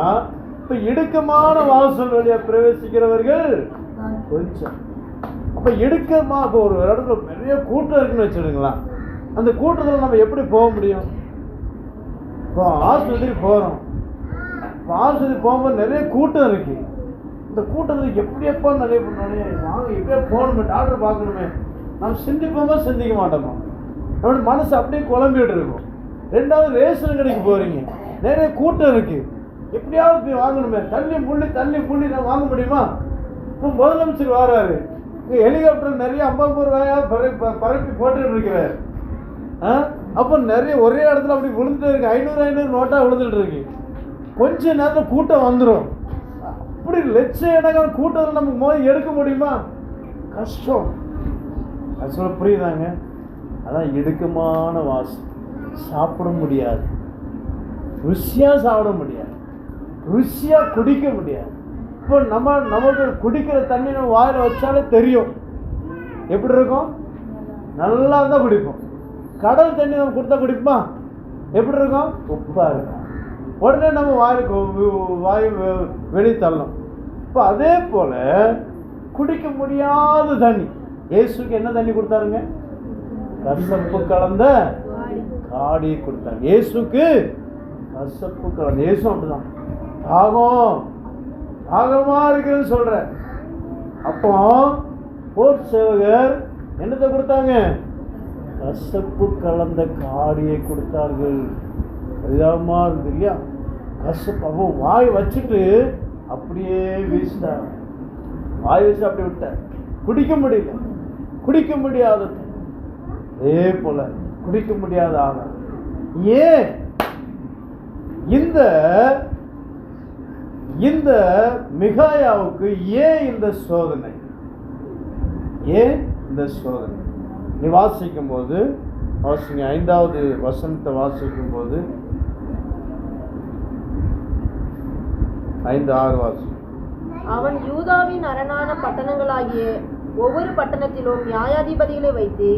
இப்போ இடுக்கமான வாசல் வழியாக பிரவேசிக்கிறவர்கள் கொஞ்சம். அப்போ இடுக்கமா இப்போ ஒரு இடத்துல பெரிய கூட்டம் இருக்குன்னு வச்சுடுங்களேன். அந்த கூட்டத்தில் நம்ம எப்படி போக முடியும்? இப்போ ஆஸ்பத்திரி போகிறோம். ஆஸ்பத்திரி போகும்போது நிறைய கூட்டம் இருக்கு. இந்த கூட்டத்தில் எப்படியப்பா நிறைய பண்ணணும், வாங்க எப்படியா போகணுமே, டாக்டர் பார்க்கணுமே, நம்ம சிந்திப்போமா சிந்திக்க மாட்டோமா? நம்மளோட மனசு அப்படியே குழம்பிட்டு இருக்கும். ரெண்டாவது ரேஷன் கடைக்கு போகிறீங்க, நிறைய கூட்டம் இருக்குது, எப்படியாவது போய் வாங்கணுமே, தள்ளி புள்ளி நான் வாங்க முடியுமா? இப்போ முதலமைச்சர் வராரு, இங்கே ஹெலிகாப்டர் நிறைய 50 ரூபாயா பரப்பி போட்டுட்டு இருக்கிறார். அப்போ நிறைய ஒரே இடத்துல அப்படி விழுந்துட்டு இருக்கு, 500 நோட்டாக விழுந்துட்டு இருக்கு. கொஞ்ச நேரத்தில் கூட்டம் வந்துடும். அப்படி லட்சக்கணக்கான கூட்டத்தில் நமக்கு மோதி எடுக்க முடியுமா? கஷ்டம். அது சொல்ல புரியுதாங்க? அதான் இடுக்கமான வாசம். சாப்பிட முடியாது, ருசியாக சாப்பிட முடியாது, ருசியாக குடிக்க முடியாது. இப்போ நமக்கு குடிக்கிற தண்ணி நம்ம வாயில் வச்சாலே தெரியும் எப்படி இருக்கும். நல்லா தான் குடிப்போம். கடல் தண்ணி நம்ம கொடுத்தா குடிப்போமா? எப்படி இருக்கும்? உப்பாக இருக்கும். உடனே நம்ம வாய் வெளியே தள்ளணும். இப்போ அதே போல் குடிக்க முடியாத தண்ணி. இயேசுக்கு என்ன தண்ணி கொடுத்தாருங்க? கசப்பு கலந்த காடியை கொடுத்தாங்க. இயேசுக்கு கசப்பு கலந்த. இயேசு அப்படிதான் தாகமா இருக்குன்னு சொல்ற. அப்போ போர் சேவகர் என்னத்தை கொடுத்தாங்க? கசப்பு கலந்த காடியை கொடுத்தார்கள். அதிகமா இருக்கு இல்லையா கசப்பு. அப்போ வாய் வச்சுட்டு அப்படியே வீசிட்டார். வாய் வச்சு அப்படி விட்டார். குடிக்க முடியல, குடிக்க முடியாதது. அதே போல குடிக்க முடியாத ஆகும். ஏன் இந்த மிகாயாவுக்கு ஏன் இந்த சோதனை? ஏன் இந்த சோதனை? நீ வாசிக்கும் போது வாசிங்க, 5வது வசனத்தை வாசிக்கும் போது 5-6 வாசி. அவன் யூதாவின் அரணான பட்டணங்களாகிய ஒவ்வொரு பட்டணத்திலும் நியாயாதிபதிகளை வைத்து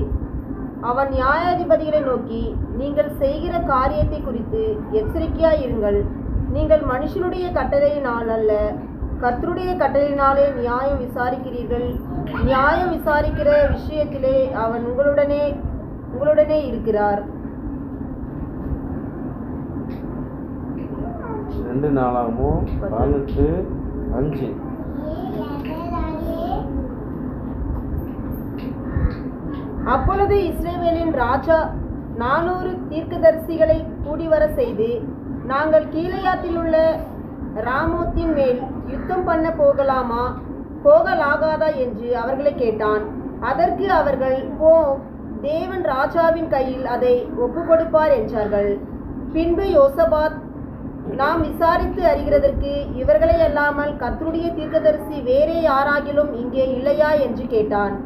அவன் நியாயாதிபதிகளை நோக்கி, நீங்கள் செய்கிற காரியத்தை குறித்து எச்சரிக்கையாயிருங்கள். நீங்கள் மனுஷனுடைய கட்டளையினால் அல்ல, கர்த்தருடைய கட்டளையினாலே நியாயம் விசாரிக்கிறீர்கள். நியாயம் விசாரிக்கிற விஷயத்திலே அவன் உங்களுடனே இருக்கிறார். 2 நாளாகவும் 18:5. அப்பொழுது இஸ்ரவேலின் ராஜா 400 தீர்க்கதரிசிகளை கூடிவர செய்து, நாங்கள் கீலேயாத்தில் உள்ள ராமோத்தின் மேல் யுத்தம் பண்ண போகலாகாதா என்று அவர்களை கேட்டான். அதற்கு அவர்கள், தேவன் ராஜாவின் கையில் அதை ஒப்பு கொடுப்பார் என்றார்கள். பின்பு யோசபாத், நாம் விசாரித்து அறிகிறதற்கு இவர்களை அல்லாமல் கர்த்தருடைய தீர்க்கதரிசி வேறே யாராகிலும் இங்கே இல்லையா என்று கேட்டான்.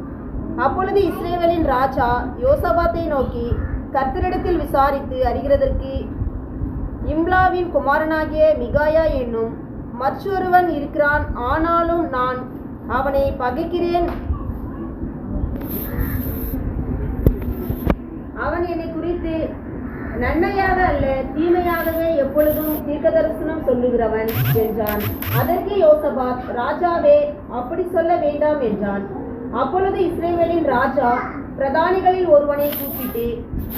அப்பொழுது இஸ்ரவேலின் ராஜா யோசபாத்தை நோக்கி, கர்த்தரிடத்தில் விசாரித்து அறிகிறதற்கு இம்லாவின் குமாரனாகிய மிகாயா என்னும் மற்றொருவன் இருக்கிறான். ஆனாலும் நான் அவனை பகைக்கிறேன். அவன் என்னை குறித்து நன்மையாக அல்ல தீமையாகவே எப்பொழுதும் தீர்க்கதரிசனம் சொல்லுகிறவன் என்றான். அதற்கு யோசபாத், ராஜாவே, அப்படி சொல்ல வேண்டாம் என்றான். அப்பொழுது இஸ்ரவேலின் ராஜா பிரதானிகளில் ஒருவனை கூப்பிட்டு,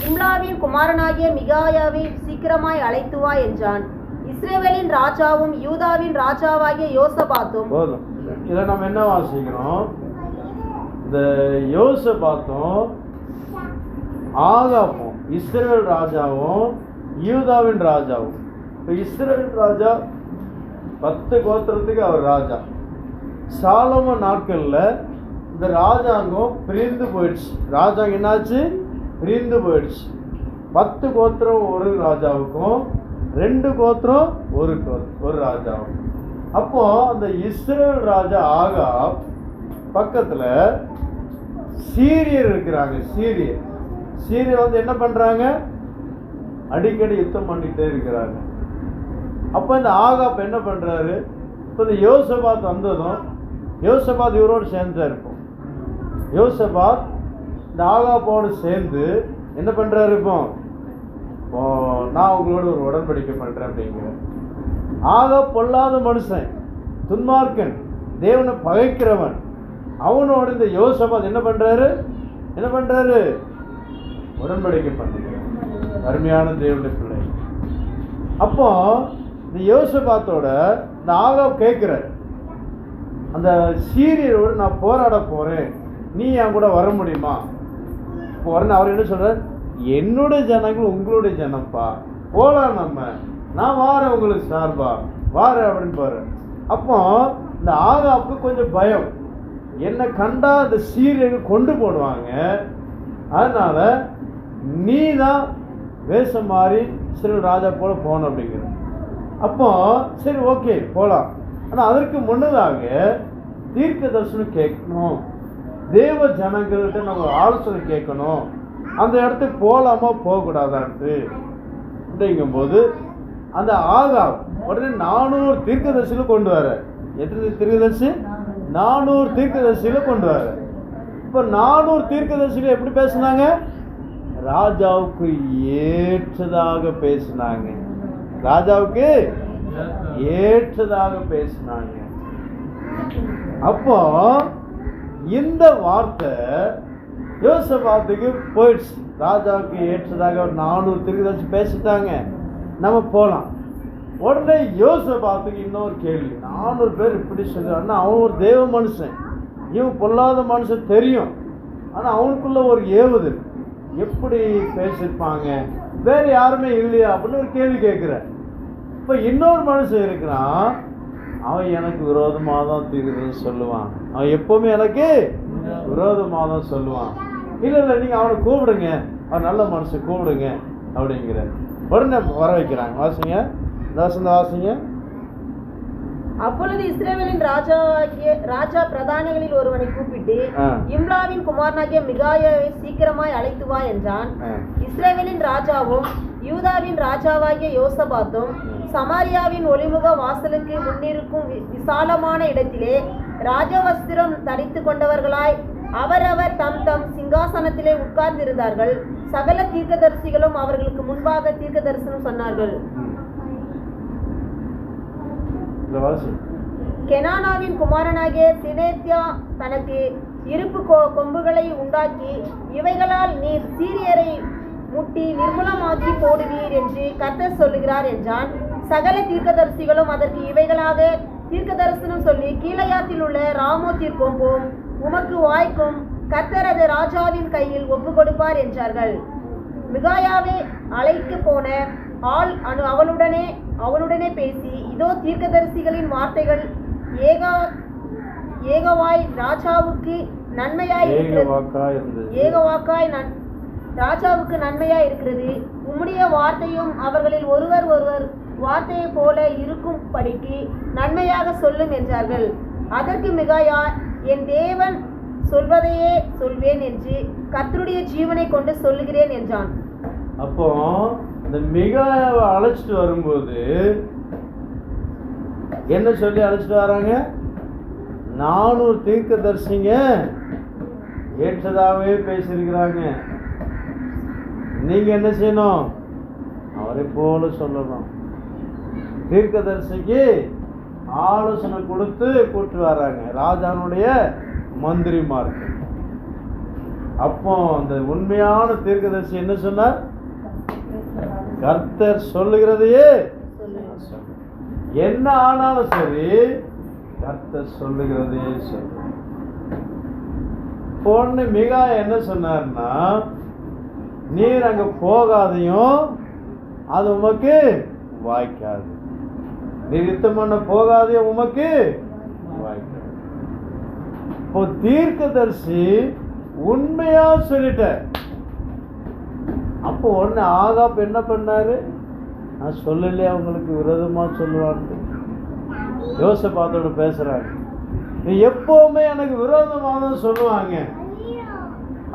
இம்லாவின் குமாரனாகிய மிகாயாவை சீக்கிரமாய் அழைத்து வா என்றான். இஸ்ரவேலின் ராஜாவும் யூதாவின் ராஜாவாகிய யோசபாத்தும். போதும். இதை நம்ம என்ன வாசிக்கிறோம்? இந்த யோசபாத்தும் ஆகாப்பும் இஸ்ரவேல் ராஜாவும் யூதாவின் ராஜாவும். இப்போ இஸ்ரவேல் ராஜா 10 கோத்திரத்துக்கு அவர் ராஜா. சாலமோன் நாட்களில் இந்த ராஜாங்கம் பிரிந்து போயிடுச்சு. ராஜாங்கம் என்னாச்சு? பிரிந்து போயிடுச்சு. 10 கோத்திரம் ஒரு ராஜாவுக்கும் 2 கோத்திரம் ஒரு ராஜாவுக்கும். அப்போ அந்த இஸ்ரவேல் ராஜா ஆகாப் பக்கத்தில் சீரியர் இருக்கிறாங்க. சீரியர் வந்து என்ன பண்றாங்க? அடிக்கடி யுத்தம் பண்ணிட்டே இருக்கிறாங்க. அப்போ இந்த ஆகாப் என்ன பண்றாரு? இப்போ இந்த யோசபாத் வந்ததும், யோசபாத் இவரோடு சேர்ந்து இருப்போம். யோசபாத் இந்த ஆகாப்போடு சேர்ந்து என்ன பண்றாரு? இப்போ நான் உங்களோட ஒரு உடன்படிக்கை பண்றேன் அப்படிங்கிற. ஆகாப் பொல்லாத மனுஷன், துன்மார்க்கன், தேவனை பகைக்கிறவன். அவனோட இந்த யோசபாத் என்ன பண்றாரு? உடன்படிக்கை பண்ணுகிறார். அருமையான தேவனுடைய பிள்ளை. அப்போ இந்த யோசபாத்தோட இந்த ஆகாப் கேட்கிறார், அந்த சீரியரோடு நான் போராட போறேன், நீ என் கூட வர முடியுமா? உடனே அவர் என்ன சொல்றார்? என்னுடைய ஜனங்கள் உங்களுடைய ஜனப்பா, போலாம் நம்ம, நான் வாரேன் உங்களுக்கு சார்பா வாரேன் அப்படின்னு பாரு. அப்போ இந்த ஆகாப்புக்கு கொஞ்சம் பயம், என்னை கண்டா இந்த சீரியர்கள் கொண்டு போடுவாங்க, அதனால நீ தான் வேஷம் மாறி இஸ்ரவேல் ராஜா போல போகணும் அப்படிங்கிற. அப்போ சரி, ஓகே, போகலாம். ஆனால் அதற்கு முன்னதாக தீர்க்க தரிசனம் கேட்கணும், தேவ ஜனங்கள்கிட்ட நம்ம ஆலோசனை கேட்கணும், அந்த இடத்துக்கு போகலாமா போகக்கூடாதான்ட்டு அப்படிங்கும்போது அந்த ஆகாப் உடனே 400 தீர்க்கதரிசிகளை கொண்டு வர. எத்தனை தீர்க்கதரிசி? 400 தீர்க்கதரிசிகளை கொண்டு வர. இப்போ 400 தீர்க்கதரிசிகள் எப்படி பேசினாங்க? ராஜாவுக்கு ஏற்றதாக பேசினாங்க. ராஜாவுக்கு ஏற்றதாக பேசினாங்க. அப்போ இந்த வார்த்தை யோசபாத்துக்கு போயிடுச்சு. ராஜாவுக்கு ஏற்றதாக ஒரு 400 தீர்க்கதரிசி பேசிட்டாங்க, நம்ம போகலாம். உடனே யோசபாத்துக்கு இன்னொரு கேள்வி, 400 பேர் இப்படி சொல்றான்னா, அவன் ஒரு தேவ மனுஷன், இவன் பொல்லாத மனுஷன் தெரியும், ஆனால் அவனுக்குள்ள ஒரு ஏவுது, எப்படி பேசியிருப்பாங்க, வேற யாருமே இல்லையா அப்படின்னு ஒரு கேள்வி கேட்குறேன். இப்போ இன்னொரு மனுஷன் இருக்கிறான், அவன் எனக்கு விரோதமாக தான் தீர்க்கதரிசி சொல்லுவான், அவன் எப்பவுமே எனக்கு விரோதமாக தான் சொல்லுவான். இல்லை நீங்கள் அவனை கூப்பிடுங்க, அவன் நல்ல மனுஷன் கூப்பிடுங்க அப்படிங்கிற. உடனே வர வைக்கிறாங்க. வாசிங்க. அப்பொழுது இஸ்ரவேலின் ராஜா பிரதானிகளில் ஒருவனை கூப்பிட்டு, இம்லாவின் குமாரனாகிய மிகாயாவை சீக்கிரமாய் அழைத்து வா என்றான். இஸ்ரவேலின் ராஜாவும் யூதாவின் ராஜாவாகிய யோசபாத்தும் சமாரியாவின் ஒளிமுக வாசலுக்கு முன்னிருக்கும் விசாலமான இடத்திலே ராஜவஸ்திரம் தரித்து கொண்டவர்களாய் அவரவர் தம் தம் சிங்காசனத்திலே உட்கார்ந்திருந்தார்கள். சகல தீர்க்கதரிசிகளும் அவர்களுக்கு முன்பாக தீர்க்க தரிசனம் சொன்னார்கள். கெனானாவின் குமாரனாகிய சிதேக்கியா தனக்கு இருப்பு கொம்புகளை உண்டாக்கி, இவைகளால் நீர் சீரியரை முட்டி நிர்மூலமாக்கி போடுவீர் என்று கர்த்தர் சொல்லுகிறார் என்றான். சகல தீர்க்கதரிசிகளும் அதற்கு இவைகளாக தீர்க்க தரிசனம் சொல்லி, கீழையாத்தில் உள்ள ராமோத்திற்கும் போம், உமக்கு வாய்க்கும், கர்த்தர் அது ராஜாவின் கையில் ஒப்பு கொடுப்பார் என்றார்கள். மிகாயாவை அழைத்து போன ஆள் அவளுடனே பேசி, இதோ தீர்க்கதரிசிகளின் வார்த்தைகள் ஏகவாய் ராஜாவுக்கு நன்மையாய் ராஜாவுக்கு நன்மையாய் இருக்கிறது. உம்முடைய வார்த்தையும் அவர்களில் ஒருவர் வார்த்தையை போல இருக்கும்படிக்கு நன்மையாக சொல்லும் என்றார்கள். அதற்கு மிகாயா, என் தேவன் சொல்வதையே சொல்வேன் என்று கர்த்தருடைய ஜீவனை கொண்டு சொல்லுகிறேன் என்றான். அப்போ அந்த மிகாவை அழைச்சிட்டு வரும்போது என்ன சொல்லி அழைச்சிட்டு வராங்க? 400 தீர்க்கதரிசிங்க ஏற்றதாகவே பேசியிருக்கிறாங்க. நீங்க என்ன செய்யணும்? அவரை போல சொல்லணும். தீர்க்கதரிசிக்கு ஆலோசனை கொடுத்து கூட்டு வராங்க ராஜானுடைய மந்திரிமார்கள். அப்போ அந்த உண்மையான தீர்க்கதரிசி என்ன சொன்னார்? கர்த்தர் சொல்லுகிறதையே என்ன ஆனாலும் சரி கர்த்தர் சொல்லுகிறதையே சொல்லு. பொண்ணு மிகா என்ன சொன்னார்னா, நீர் அங்க போகாதையும் அது உமக்கு வாய்க்காது. நீர் யுத்தம் பண்ண போகாதையும் உமக்கு வாய்க்காது. இப்போ தீர்க்கதரிசி உண்மையா சொல்லிட்ட. அப்போ ஒன்னு ஆகாப் என்ன பண்ணாரு? நான் சொல்லலையே அவங்களுக்கு விரோதமா சொல்லுவான்னு யோசபாத்தோட பேசுறாங்க. நீ எப்பவுமே எனக்கு விரோதமாக தான் சொல்லுவாங்க,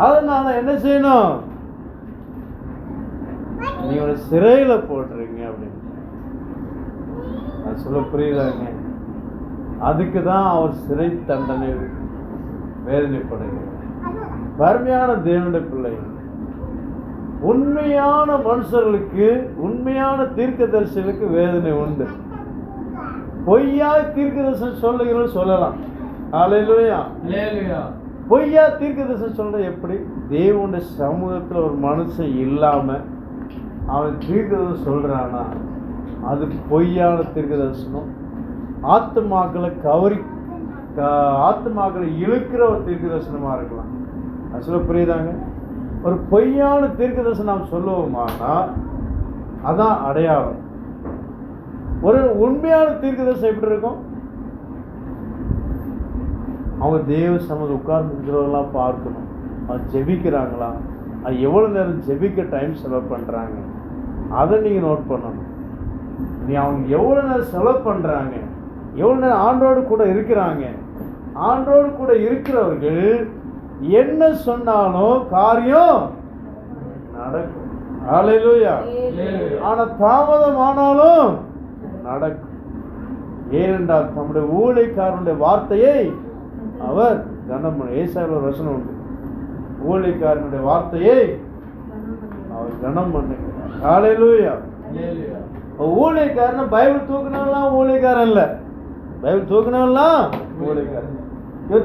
அதனால என்ன செய்யணும்? நீ ஒரு சிறையில போட்டுருங்க அப்படின்னு நான் சொல்ல புரியுதாங்க. அதுக்கு தான் அவர் சிறை தண்டனை வேதனைப்படுகிறார். வறுமையான தேவனுடைய பிள்ளை, உண்மையான மனுஷர்களுக்கு, உண்மையான தீர்க்கதரிசிகளுக்கு வேதனை உண்டு. பொய்யா தீர்க்கதரிசனம் சொல்லுகிறவர்கள் சொல்லலாம். அல்லேலூயா. பொய்யா தீர்க்கதரிசனம் சொல்ற எப்படி? தேவனுடைய சமூகத்தில் ஒரு மனுஷன் இல்லாம அவன் தீர்க்கதரிசனம் சொல்றானா அது பொய்யான தீர்க்கதரிசனம். ஆத்துமாக்களை ஆத்துமாக்களை இழுக்கிற ஒரு தீர்க்கதரிசனமா இருக்கலாம். அது சொல்ல புரியுதாங்க? ஒரு பொய்யான தீர்க்கதரிசனம் நாம் சொல்லுவோமானா அதான் அடையாளம். ஒரு உண்மையான தீர்க்கதரிசனம் எப்படி இருக்கும்? அவங்க தேவ சமூகம் உட்கார்ந்துக்கிறவங்களாம் பார்க்கணும். அது ஜெபிக்கிறாங்களா, அது எவ்வளோ நேரம் ஜெபிக்க டைம் செலவு பண்ணுறாங்க, அதை நீங்கள் நோட் பண்ணணும். நீ அவங்க எவ்வளோ நேரம் செலவு பண்ணுறாங்க, எவ்வளோ நேரம் ஆண்டோடு கூட இருக்கிறாங்க. ஆண்டோடு கூட இருக்கிறவர்கள் என்ன சொன்னாலும் காரியம் நடக்கும். அல்லேலூயா. ஆனா தாமதம் ஆனாலும் நடக்கும். ஏனென்றால் தம்முடைய ஊழியக்காரனுடைய வார்த்தையை அவர் கனம் பண்ண. ஏசாயால ஒரு வசனம் உண்டு, ஊழியக்காரனுடைய வார்த்தையை அவர் கனம் பண்ணுகிறார். அல்லேலூயா. ஊழியக்காரன் பைபிள் தூக்கினவெல்லாம் ஊழியக்காரன் இல்லை, பைபிள் தூக்கினவெல்லாம் ஊழியக்காரன்.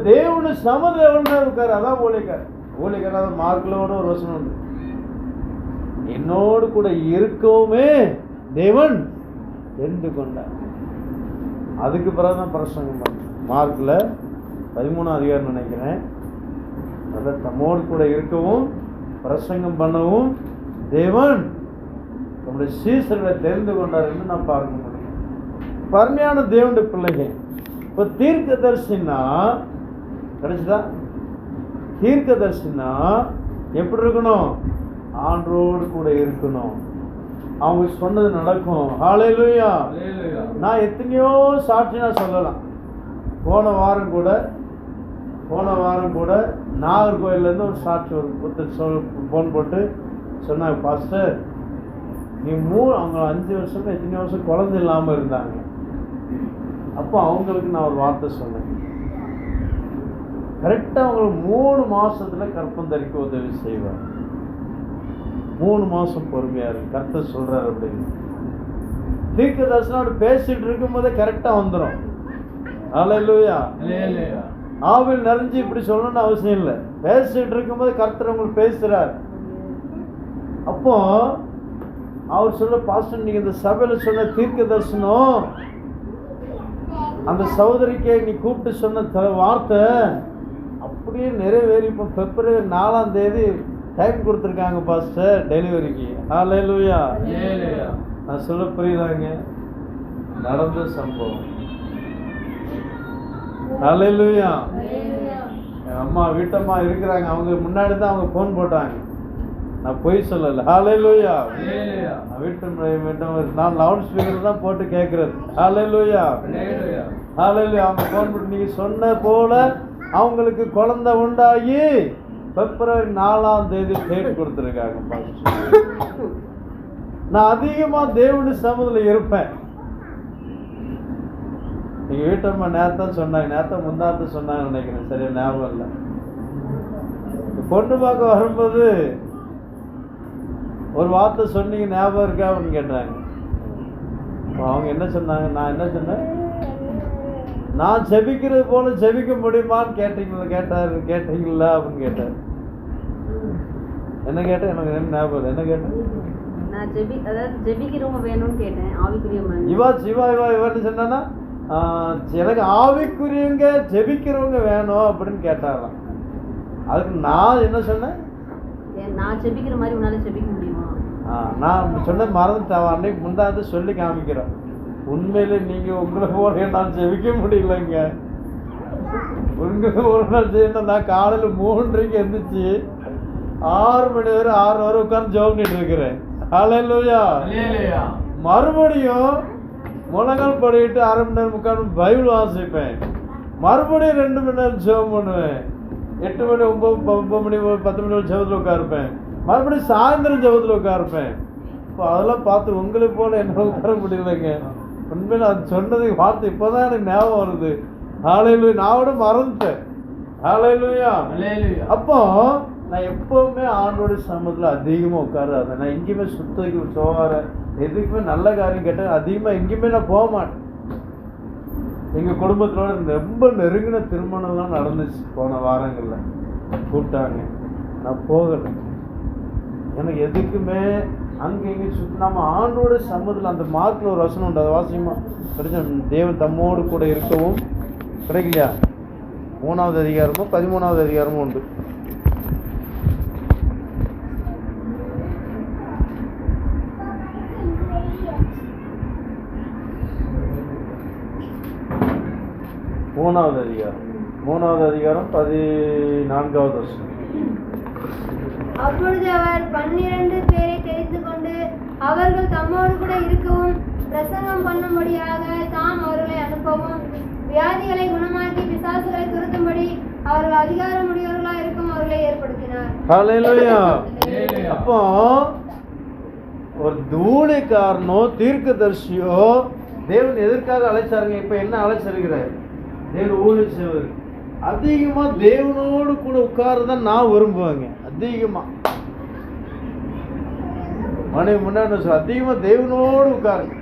தேவனு சமதில் எவ்வளோ நேரம் இருக்காரு, அதான் ஊழியக்காரன். ஊழியக்காரன் மார்க்கிலோட ஒரு வசனம் உண்டு, என்னோடு கூட இருக்கவுமே தேவன் தெரிந்து கொண்டார். அதுக்கு பிறகுதான் பிரசங்கம் பண்ண. மார்க்கில் 13ஆம் அதிகாரம் நினைக்கிறேன். அதான் தம்மோடு கூட இருக்கவும் பிரசங்கம் பண்ணவும் தேவன் நம்முடைய சீசர்களை தெரிந்து கொண்டார் என்று நான் பார்க்க முடியும். பரமையான தேவனுடைய பிள்ளைகள். இப்போ தீர்க்கதரிசினா கிடைச்சதா? தீர்க்கதரிசினா எப்படி இருக்கணும்? ஆண்டோடு கூட இருக்கணும். அவங்க சொன்னது நடக்கும். ஹல்லேலூயா. நான் எத்தனையோ சாட்சி நான் சொல்லலாம். போன வாரம் கூட நாகர்கோயிலேருந்து ஒரு சாட்சி ஒரு ஃபோன் போட்டு சொன்னாங்க, பாஸ்டர் நீ அவங்க 5 வருஷம் எத்தனை வருஷம் குழந்தை இல்லாமல் இருந்தாங்க. அப்போ அவங்களுக்கு நான் ஒரு வார்த்தை சொன்னேன், கரெக்டாக அவங்களுக்கு 3 மாசத்துல கற்பம் தரிக்க உதவி செய்வார். 3 மாசம் பொறுமையா இருக்கு, கர்த்தர் சொல்றாரு அப்படின்னு. தீர்க்கதரிசனோடு பேசிட்டு இருக்கும் போதே கரெக்டா வந்துடும். அல்லேலூயா. ஆவில் நிறைஞ்சு இப்படி சொல்லணும்னு அவசியம் இல்லை. பேசிட்டு இருக்கும் போது கர்த்தர் உங்களுக்கு பேசுறார். அப்போ அவர் சொல்ல, பாஸ்டர் நீங்க இந்த சபையில சொன்ன தீர்க்க தரிசனம், அந்த சகோதரிக்கு நீ கூப்பிட்டு சொன்ன வார்த்தை அப்படியே நிறைவேறி இப்போ பிப்ரவரி 4ஆம் தேதி டைம் கொடுத்துருக்காங்க பாஸ்டர் டெலிவரிக்கு. ஹல்லேலூயா. நான் சொல்ல புரியுதாங்க? நடந்த சம்பவம். ஹல்லேலூயா. அம்மா வீட்டம்மா இருக்கிறாங்க, அவங்க முன்னாடி தான் அவங்க ஃபோன் போட்டாங்க, நான் பொய் சொல்லலை. ஹல்லேலூயா. வீட்டு நான் லவுட் ஸ்பீக்கர் தான் போட்டு கேட்கறது. ஹல்லேலூயா. ஹல்லேலூயா. அவங்க ஃபோன் போட்டு நீங்கள் சொன்ன போல அவங்களுக்கு குழந்தை உண்டாகி பிப்ரவரி 4ஆம் தேதி டேட் கொடுத்துருக்காங்க. நான் அதிகமாக தேவனுடைய சமூகத்தில் இருப்பேன். எங்கள் வீட்டம்மா நேரத்தான் சொன்னாங்க, நேரத்தான் முந்தாத்த சொன்னாங்க நினைக்கிறேன், சரியா ஞாபகம் இல்லை. பொண்ணு பார்க்க வரும்போது ஒரு வார்த்தை சொன்னீங்க, ஞாபகம் இருக்கா அப்படின்னு கேட்டாங்க. அவங்க என்ன சொன்னாங்க? நான் என்ன சொன்னேன்? நான் ஜெபிக்கிறது போல ஜெபிக்க முடியுமான்னு கேட்டீங்களா அப்படின்னு கேட்டார். என்ன கேட்டேன்? எனக்கு என்ன ஞாபகம்? என்ன கேட்டேன்? நான் அதாவது ஜெபிக்கிறவங்க வேணும்னு கேட்டேன். ஆவிக்குரிய இவன்னு சொன்னா எனக்கு ஆவிக்குரியவங்க ஜெபிக்கிறவங்க வேணும் அப்படின்னு கேட்டாராம். அதுக்கு நான் என்ன சொன்னேன்? நான் ஜெபிக்கிற மாதிரி உன்னால ஜெபிக்க முடியுமா? நான் சொன்ன மறந்துட்டேன். அன்னைக்கு முந்தாந்து சொல்லி காமிக்கிறேன். உண்மையிலே நீங்க உங்களை போல நான் ஜெபிக்க முடியலங்க. உங்களை ஒரு நாள் செய்யணும். நான் காலையில் 3:30 எந்திரிச்சு 6 மணி வரை 6 வரை உட்கார்ந்து ஜெபம் பண்ணிட்டு இருக்கிறேன். ஹல்லேலூயா. மறுபடியும் முழங்கால் படிக்கிட்டு 1/2 மணி நேரம் உட்கார்ந்து பைபிள் வாசிப்பேன். மறுபடியும் 2 மணி நேரம் ஜெபம் பண்ணுவேன். 8 மணி 9 மணி 10 மணி ஜெபத்தில் உட்காருப்பேன். மறுபடியும் சாயந்தரம் ஜெபத்தில் உட்காருப்பேன். இப்போ அதெல்லாம் பார்த்து உங்களை போல என்ன உட்கார முடியலைங்க. உண்மையில அது சொன்னதுக்கு வார்த்தை இப்போதான் எனக்கு ஞாபகம் வருது. ஹல்லேலூயா. நான் கூட மறந்துட்டேன். ஹல்லேலூயா. அப்போ நான் எப்பவுமே ஆண்டோட சமூகத்தில் அதிகமாக உட்காராது. நான் எங்கேயுமே சுத்தக்கு சோகார எதுக்குமே நல்ல காரியம் கேட்டேன் அதிகமாக எங்கேயுமே நான் போக மாட்டேன். எங்கள் குடும்பத்தோட ரொம்ப நெருங்கின திருமணம்லாம் நடந்துச்சு. போன வாரங்களில் கூப்பிட்டாங்க, நான் போகலை. எனக்கு எதுக்குமே அங்கே இங்கே நம்ம ஆண்டோட சமூகத்தில் அந்த மார்க்கில் ஒரு வசனம் உண்டு. அதை வாசியமா கிடைச்ச தேவன் தம்மோடு கூட இருக்கவும் கிடைக்கலையா? 3வது அதிகாரமும் 13வது அதிகாரமும் உண்டு. மூணாவது அதிகாரம் 14வது வசனம். அப்பொழுது அவர் 12 பேரை தெரிந்து கொண்டு அவர்கள் தம்மோடு கூட இருக்கவும் பிரசங்கம் பண்ணும்படியாக தாம் அவர்களை அனுப்பவும் வியாதிகளை குணமாக்கி பிசாசுகளை துரத்தும்படி அவர்கள் அதிகாரம் உடையவர்களாக இருக்கும் அவர்களை ஏற்படுத்தினார். ஹல்லேலூயா. அப்போ ஒரு ஊழியக்காரனோ தீர்க்கதரிசியோ தேவன் எதற்காக அழைச்சாருங்க? இப்ப என்ன அழைச்சிருக்கிறார்? தேவன் ஊழியம் செய்வது அதிகமா தேவனோடு கூட உட்கார்றதான் நான் விரும்புவேங்க. அதிகமா மனைவி முன்னாடி அதிகமா தேவனோடு உட்காருங்க.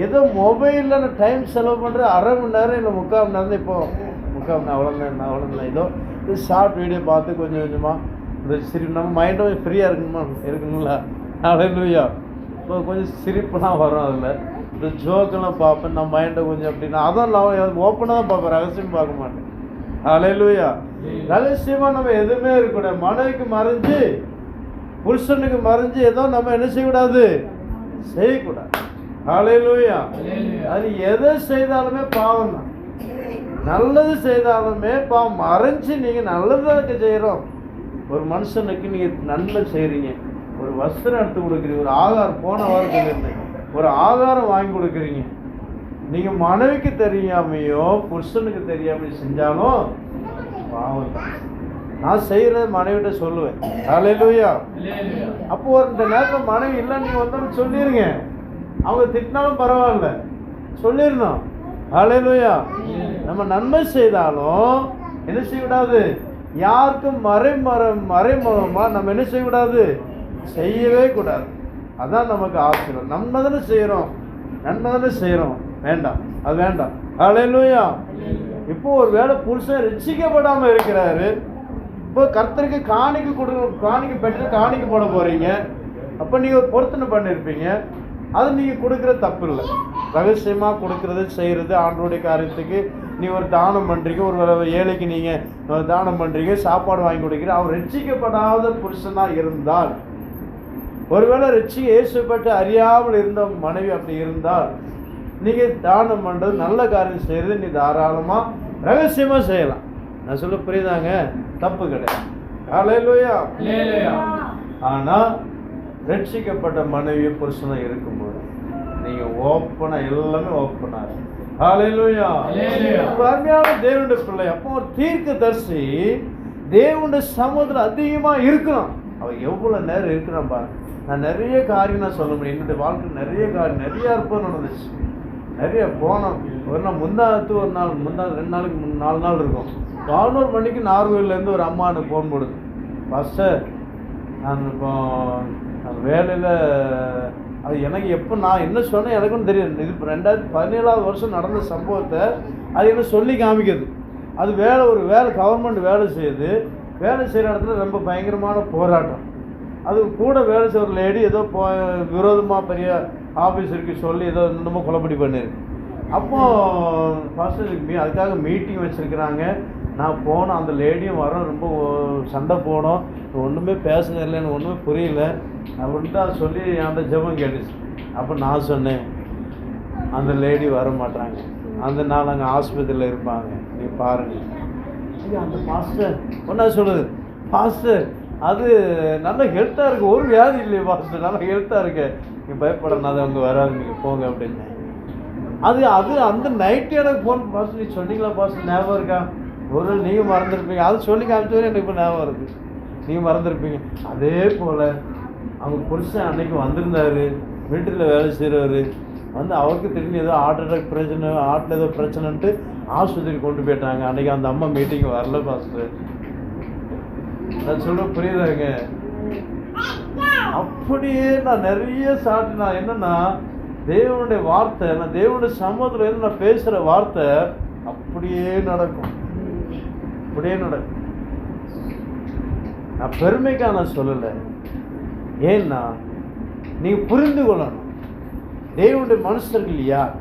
ஏதோ மொபைலில் நான் டைம் செலவு பண்ணுறேன் 1/2 மணி நேரம் இல்லை 3/4 மணி நேரம் தான். இப்போ 3/4 மணி நேரம் அவ்வளோதான். ஏதோ ஷார்ட் வீடியோ பார்த்து கொஞ்சம் கொஞ்சமாக இந்த சிரிப்பு நம்ம மைண்டும் ஃப்ரீயாக இருக்கணுங்களா? ஹல்லேலூயா. இப்போ கொஞ்சம் சிரிப்புலாம் வரும். அதில் இந்த ஜோக்கெல்லாம் பார்ப்பேன். நம்ம மைண்டை கொஞ்சம் அப்படின்னா அதான் நான் ஓப்பனாக தான் பார்ப்பேன், ரகசியம் பார்க்க மாட்டேன். ஹல்லேலூயா. ரகசியமாக நம்ம எதுவுமே இருக்கக்கூடாது. மனைவிக்கு மறைஞ்சு புருஷனுக்கு மறைஞ்சு ஏதோ நம்ம என்ன செய்யக்கூடாது, செய்யக்கூடாது. ஹல்லேலூயா. அது எதை செய்தாலுமே பாவம் தான். நல்லது செய்தாலுமே பாவம். மறைஞ்சு நீங்கள் நல்லதாக செய்கிறோம். ஒரு மனுஷனுக்கு நீங்கள் நன்மை செய்கிறீங்க, ஒரு வஸ்திரம் எடுத்து கொடுக்குறீங்க, ஒரு ஆகாரம் போன வாரத்தில் ஒரு ஆகாரம் வாங்கி கொடுக்குறீங்க. நீங்கள் மனைவிக்கு தெரியாமையோ புருஷனுக்கு தெரியாமையோ செஞ்சாலும் பாவம் தான். நான் செய்கிறத மனைவிட்ட சொல்லுவேன். ஹல்லேலூயா. அப்போ இந்த நேரத்தில் மனைவி இல்லை நீங்கள் வந்தோன்னு சொல்லிடுங்க. அவங்க திட்டினாலும் பரவாயில்ல, சொல்லிடணும். ஹல்லேலூயா. நம்ம நன்மை செய்தாலும் என்ன செய்யக்கூடாது, யாருக்கும் மறைமுகமாக நம்ம என்ன செய்யக்கூடாது, செய்யவே கூடாது. அதான் நமக்கு ஆசீர்வாதம். நம்ம தானே செய்கிறோம், வேண்டாம், அது வேண்டாம். ஹல்லேலூயா. இப்போ ஒரு வேளை புருஷன் ரட்சிக்கப்படாமல் இருக்கிறாரு. இப்போ கர்த்தருக்கு காணிக்கை பெற்று காணிக்கை போட போகிறீங்க. அப்போ நீங்கள் ஒரு பொருத்தனை பண்ணியிருப்பீங்க. அது நீங்கள் கொடுக்குற தப்பு இல்லை. ரகசியமாக கொடுக்குறது செய்கிறது ஆண்டோடைய காரியத்துக்கு. நீ ஒரு தானம் பண்ணுறீங்க, ஒரு ஏழைக்கு நீங்கள் தானம் பண்ணுறீங்க, சாப்பாடு வாங்கி கொடுக்குற. அவர் ரட்சிக்கப்படாத புருஷனாக இருந்தால், ஒருவேளை இயேசுப்பட்டு அறியாமல் இருந்த மனைவி அப்படி இருந்தால், நீங்கள் தானம் பண்ணுறது நல்ல காரியம் செய்கிறது நீ தாராளமாக ரகசியமாக செய்யலாம். நான் சொல்ல புரியுதாங்க? தப்பு கிடையாது. ஹல்லேலூயா. ஆனால் ரட்சிக்கப்பட்ட மனைவி புருஷனாக இருக்கும்போது நீங்கள் ஓப்பனாக எல்லாமே ஓப்பனாக. ஹல்லேலூயா. அருமையான தேவனுடைய பிள்ளை. அப்போ ஒரு தீர்க்கதரிசி தேவனுடைய சமூகத்தில் அதிகமாக இருக்கணும். அவள் எவ்வளோ நேரம் இருக்கிறான் பாரு. நான் நிறைய காரியம் நான் சொல்ல முடியும். என்னுடைய வாழ்க்கை நிறைய காரியம், நிறைய அற்புதம் நடந்துச்சு. நிறைய போனோம். ஒரு நாள் முந்தாத்து, ஒரு நாள் 2 நாளுக்கு 4 நாள் இருக்கும். 11 மணிக்கு நார்வேலேருந்து ஒரு அம்மா எனக்கு ஃபோன் போடுது. பாஸ்டர், நான் இப்போ வேலையில் அது எனக்கு எப்போ நான் என்ன சொன்னேன் எனக்கும் தெரியாது. இது இப்போ 2017 வருஷம் நடந்த சம்பவத்தை அது என்ன சொல்லி காமிக்குது. அது ஒரு வேலை கவர்மெண்ட் வேலை செய்யுது. வேலை செய்கிற இடத்துல ரொம்ப பயங்கரமான போராட்டம். அது கூட வேலை செய்கிற லேடி ஏதோ விரோதமாக பெரிய ஆஃபீஸருக்கு சொல்லி ஏதோ இன்னமும் குழப்படி பண்ணியிருக்கு. அப்போது ஃபஸ்ட்டு அதுக்காக மீட்டிங் வச்சுருக்கிறாங்க. நான் போனேன். அந்த லேடியும் வரோம், ரொம்ப சண்டை போனோம். ஒன்றுமே பேசுறது இல்லை, எனக்கு ஒன்றுமே புரியல அப்படின்ட்டு அதை சொல்லி அந்த ஜெபம் கேட்டுச்சு. அப்போ நான் சொன்னேன், அந்த லேடி வர மாட்டாங்க, அந்த நாள் அங்கே ஆஸ்பத்திரியில் இருப்பாங்க, நீ பாருங்கள். அந்த பாஸ்டர் ஒன்றா சொல்லுது, பாஸ்டர் அது நல்ல ஹெல்த்தாக இருக்குது, ஒரு வியாதி இல்லையே பாஸ்டர், நல்லா ஹெல்த்தாக இருக்கு, நீங்கள் பயப்படணும், அவங்க வராது, நீங்கள் போங்க அப்படின்னு. அது அந்த நைட்டு எனக்கு ஃபோன், பாஸ்டர் நீ சொன்னீங்களா பாஸ்டர், ஞாபகம் இருக்கா? ஒரு நீங்கள் மறந்துருப்பீங்க, அது சொல்லி காமிச்சவரை எனக்கு இப்போ ஞாபகம் இருக்குது, நீங்கள் மறந்துருப்பீங்க. அதே போல் அவங்க புருஷன் அன்னைக்கு வந்திருந்தார், மிலிட்டரியில் வேலை செய்கிறவர். வந்து அவருக்கு திரும்பி ஏதோ ஹார்ட் அட்டாக் பிரச்சனை, ஹார்ட்டில் ஏதோ பிரச்சனைன்ட்டு ஆஸ்பத்திரி கொண்டு போயிட்டாங்க. அன்றைக்கி அந்த அம்மா மீட்டிங் வரல பாஸ்டர். நான் சொல்ல புரியுதாங்க? அப்படியே நான் நிறைய நான் என்னன்னா தேவனுடைய வார்த்தை, நான் தேவனுடைய சமூகத்தில் நான் பேசுகிற வார்த்தை அப்படியே நடக்கும், அப்படியே நடக்கும். நான் பெருமைக்காக நான் சொல்லலை. ஏன்னா நீங்கள் புரிந்து கொள்ளணும், தேவனுடைய மனுஷர்கள் யார்,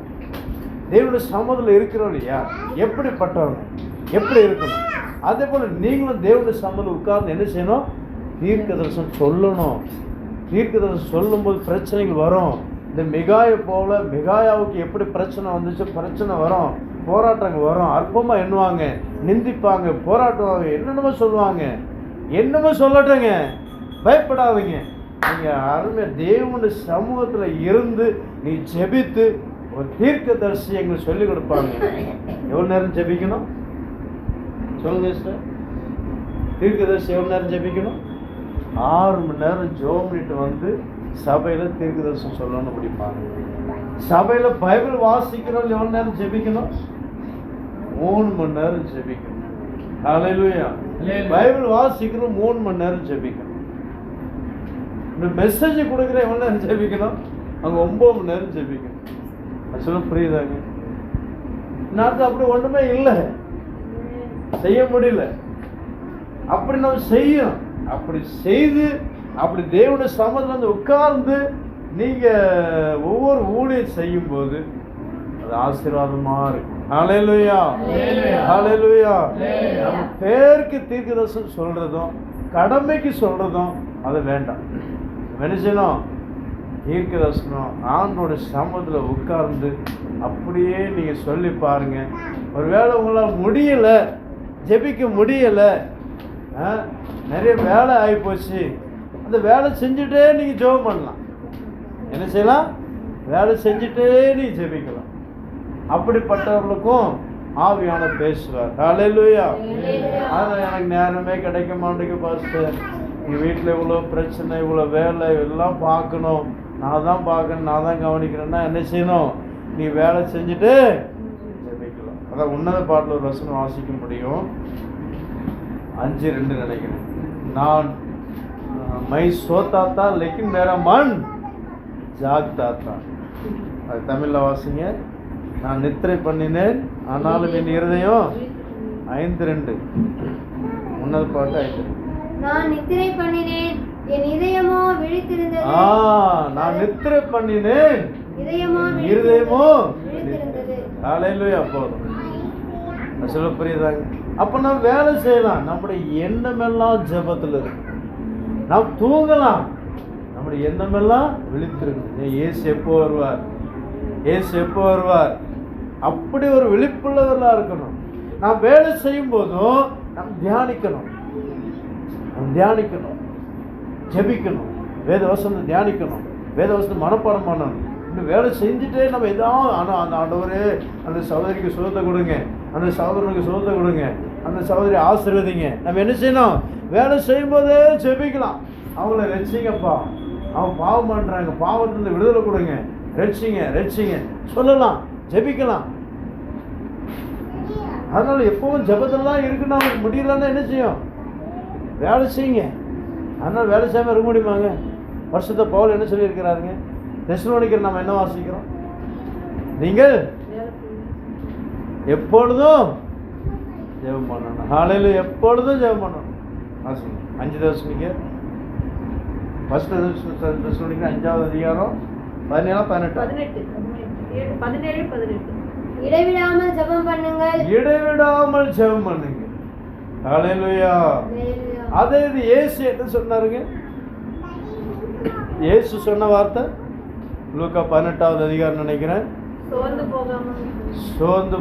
தேவனுடைய சமூகத்தில் இருக்கிறவங்க யார், எப்படிப்பட்டவங்க, எப்படி இருக்கணும். அதே போல் நீங்களும் தேவனுடைய சமூகத்தில் உட்கார்ந்து என்ன செய்யணும்? தீர்க்க தரிசனம் சொல்லணும். தீர்க்க தரிசனம் சொல்லும்போது பிரச்சனைகள் வரும். இந்த மிகாயை போல, மிகாயாவுக்கு எப்படி பிரச்சனை வந்துச்சு, பிரச்சனை வரும், போராட்டங்கள் வரும், அற்பமாக எண்ணுவாங்க, நிந்திப்பாங்க, போராட்டுவாங்க, என்னென்னமோ சொல்லுவாங்க. என்னமோ சொல்லட்டுங்க, பயப்படாதீங்க. நீங்கள் அருமையாக தேவனுடைய சமூகத்தில் இருந்து நீ ஜெபித்து ஒரு தீர்க்க தரிசி எங்களுக்கு சொல்லிக் கொடுப்பாங்க. எவ்வளோ நேரம் ஜெபிக்கணும் சொல்லுங்க சார்? தீர்க்க தரிசி எவ்வளோ நேரம் ஜெபிக்கணும்? 6 மணி நேரம் ஜெபம் பண்ணிட்டு வந்து சபையில் தீர்க்க தரிசனம் சொல்லணும்னு பிடிப்பாங்க. சபையில் பைபிள் வாசிக்கிறவங்க எவ்வளோ நேரம் ஜெபிக்கணும்? 3 மணி நேரம் ஜெபிக்கணும். ஹல்லேலூயா. பைபிள் வாசிக்கிறோம் 3 மணி நேரம் ஜெபிக்கணும். இந்த மெசேஜ் கொடுக்குற எவ்வளோ நேரம் ஜெபிக்கணும்? அங்கே 9 மணி நேரம் ஜெபிக்கணும். அது சொல்ல புரியுதாங்க? நான் அப்படி ஒன்றுமே இல்லை, செய்ய முடியல. அப்படி நம்ம செய்யணும். அப்படி செய்து அப்படி தேவனுடைய சமூகத்தில் வந்து உட்கார்ந்து நீங்கள் ஒவ்வொரு ஊழியம் செய்யும்போது அது ஆசீர்வாதமாக இருக்கும். ஹல்லேலூயா, ஹல்லேலூயா. நம்ம பேருக்கு தீர்க்கதரிசனம் சொல்கிறதும் கடமைக்கு சொல்கிறதும் அது வேண்டாம். மனுஷனும் தீர்க்கதரிசனம் ஆண்டோட சமூகத்தில் உட்கார்ந்து அப்படியே நீங்கள் சொல்லி பாருங்கள். ஒருவேளை உங்களால் முடியலை, ஜெபிக்க முடியலை, நிறைய வேலை ஆகிப்போச்சு, அந்த வேலை செஞ்சுட்டே நீங்கள் ஜெபம் பண்ணலாம். என்ன செய்யலாம்? வேலை செஞ்சுட்டே நீங்கள் ஜெபிக்கலாம். அப்படிப்பட்டவர்களுக்கும் ஆவியான பேசுவார். ஹல்லேலூயா. ஆனால் எனக்கு நேரமே கிடைக்க மாட்டேங்குது பாஸ்டர், எங்கள் வீட்டில் இவ்வளோ பிரச்சனை, இவ்வளோ வேலை, எல்லாம் பார்க்கணும், நான் தான் பார்க்கணும், நான் தான் கவனிக்கிறேன்னா என்ன செய்யணும்? நீ வேலை செஞ்சுட்டு ஜெபிக்கலாம். அதான் உன்னத பாட்டில் ஒரு வசனம் வாசிக்க முடியும். 5:2 நினைக்கிறேன். நான் மை சோத்தாத்தா லேக்கின் மேரா மன் ஜாக்தாத்தா. அது தமிழில் வாசிங்க. நான் நித்திரை பண்ணினேன் ஆனாலும் என் இருதயம் 5:2 உன்னத பாட்டு 5:2. நான் நித்திரை பண்ணினேன் என் இதயமோ விழித்திருந்தது. நான் நித்திரை பண்ணினேன் இதயமோ விழித்திருந்தது. ஹல்லேலூயா. போதும். அது சொல்ல புரியுதாங்க? அப்போ நம்ம வேலை செய்யலாம், நம்முடைய எண்ணமெல்லாம் ஜெபத்தில் இருக்கு. நாம் தூங்கலாம், நம்முடைய எண்ணமெல்லாம் விழித்திருக்கு. இயேசு எப்போ வருவார், இயேசு எப்போ வருவார், அப்படி ஒரு விழிப்புள்ளவர்களாக இருக்கணும். நாம் வேலை செய்யும் போதும் நாம் தியானிக்கணும், ஜெபிக்கணும், வேத வசனத்தை தியானிக்கணும், வேத வசனத்தை மனப்பாடம் பண்ணணும். இன்னும் வேலை செஞ்சுட்டே நம்ம எதாவது ஆனால் அந்த ஆண்டவரே அந்த சகோதரிக்கு சுகத்தை கொடுங்க, அந்த சகோதரனுக்கு சுகத்தை கொடுங்க, அந்த சகோதரி ஆசீர்வதிங்க. நம்ம என்ன செய்யணும்? வேலை செய்யும்போதே ஜெபிக்கலாம். அவங்கள ரட்சிங்கப்பா, அவங்க பாவம் பண்ணுறாங்க, பாவத்திலிருந்து விடுதலை கொடுங்க, ரட்சிங்க ரட்சிங்க சொல்லலாம், ஜெபிக்கலாம். அதனால எப்பவும் ஜெபத்தெல்லாம் இருக்குன்னா அவங்களுக்கு முடியலன்னா என்ன செய்யும்? வேலை செய்யுங்க. அதனால வேலை செய்யாமல் இருக்க முடியுமாங்க? பரிசுத்த பவுல் என்ன சொல்லியிருக்கிறாருங்க? தெசலோனிக்கர் நம்ம என்ன வாசிக்கிறோம்? நீங்கள் எப்பொழுதும் ஜெபம் பண்ணணும். காலையில் எப்பொழுதும் ஜெபம் பண்ணணும். வாசிங்க 5 தெசலோனிக்கர், ஃபர்ஸ்ட் தெசலோனிக்கர் 5வது அதிகாரம் 17-18. இடைவிடாமல் ஜெபம் பண்ணுங்கள். இடைவிடாமல் ஜெபம் பண்ணுங்க. ஹல்லேலூயா. அதே இது இயேசு என்ன சொன்னாருங்க? இயேசு சொன்ன வார்த்தை லூக்கா 18வது அதிகாரம் நினைக்கிறேன். சோர்ந்து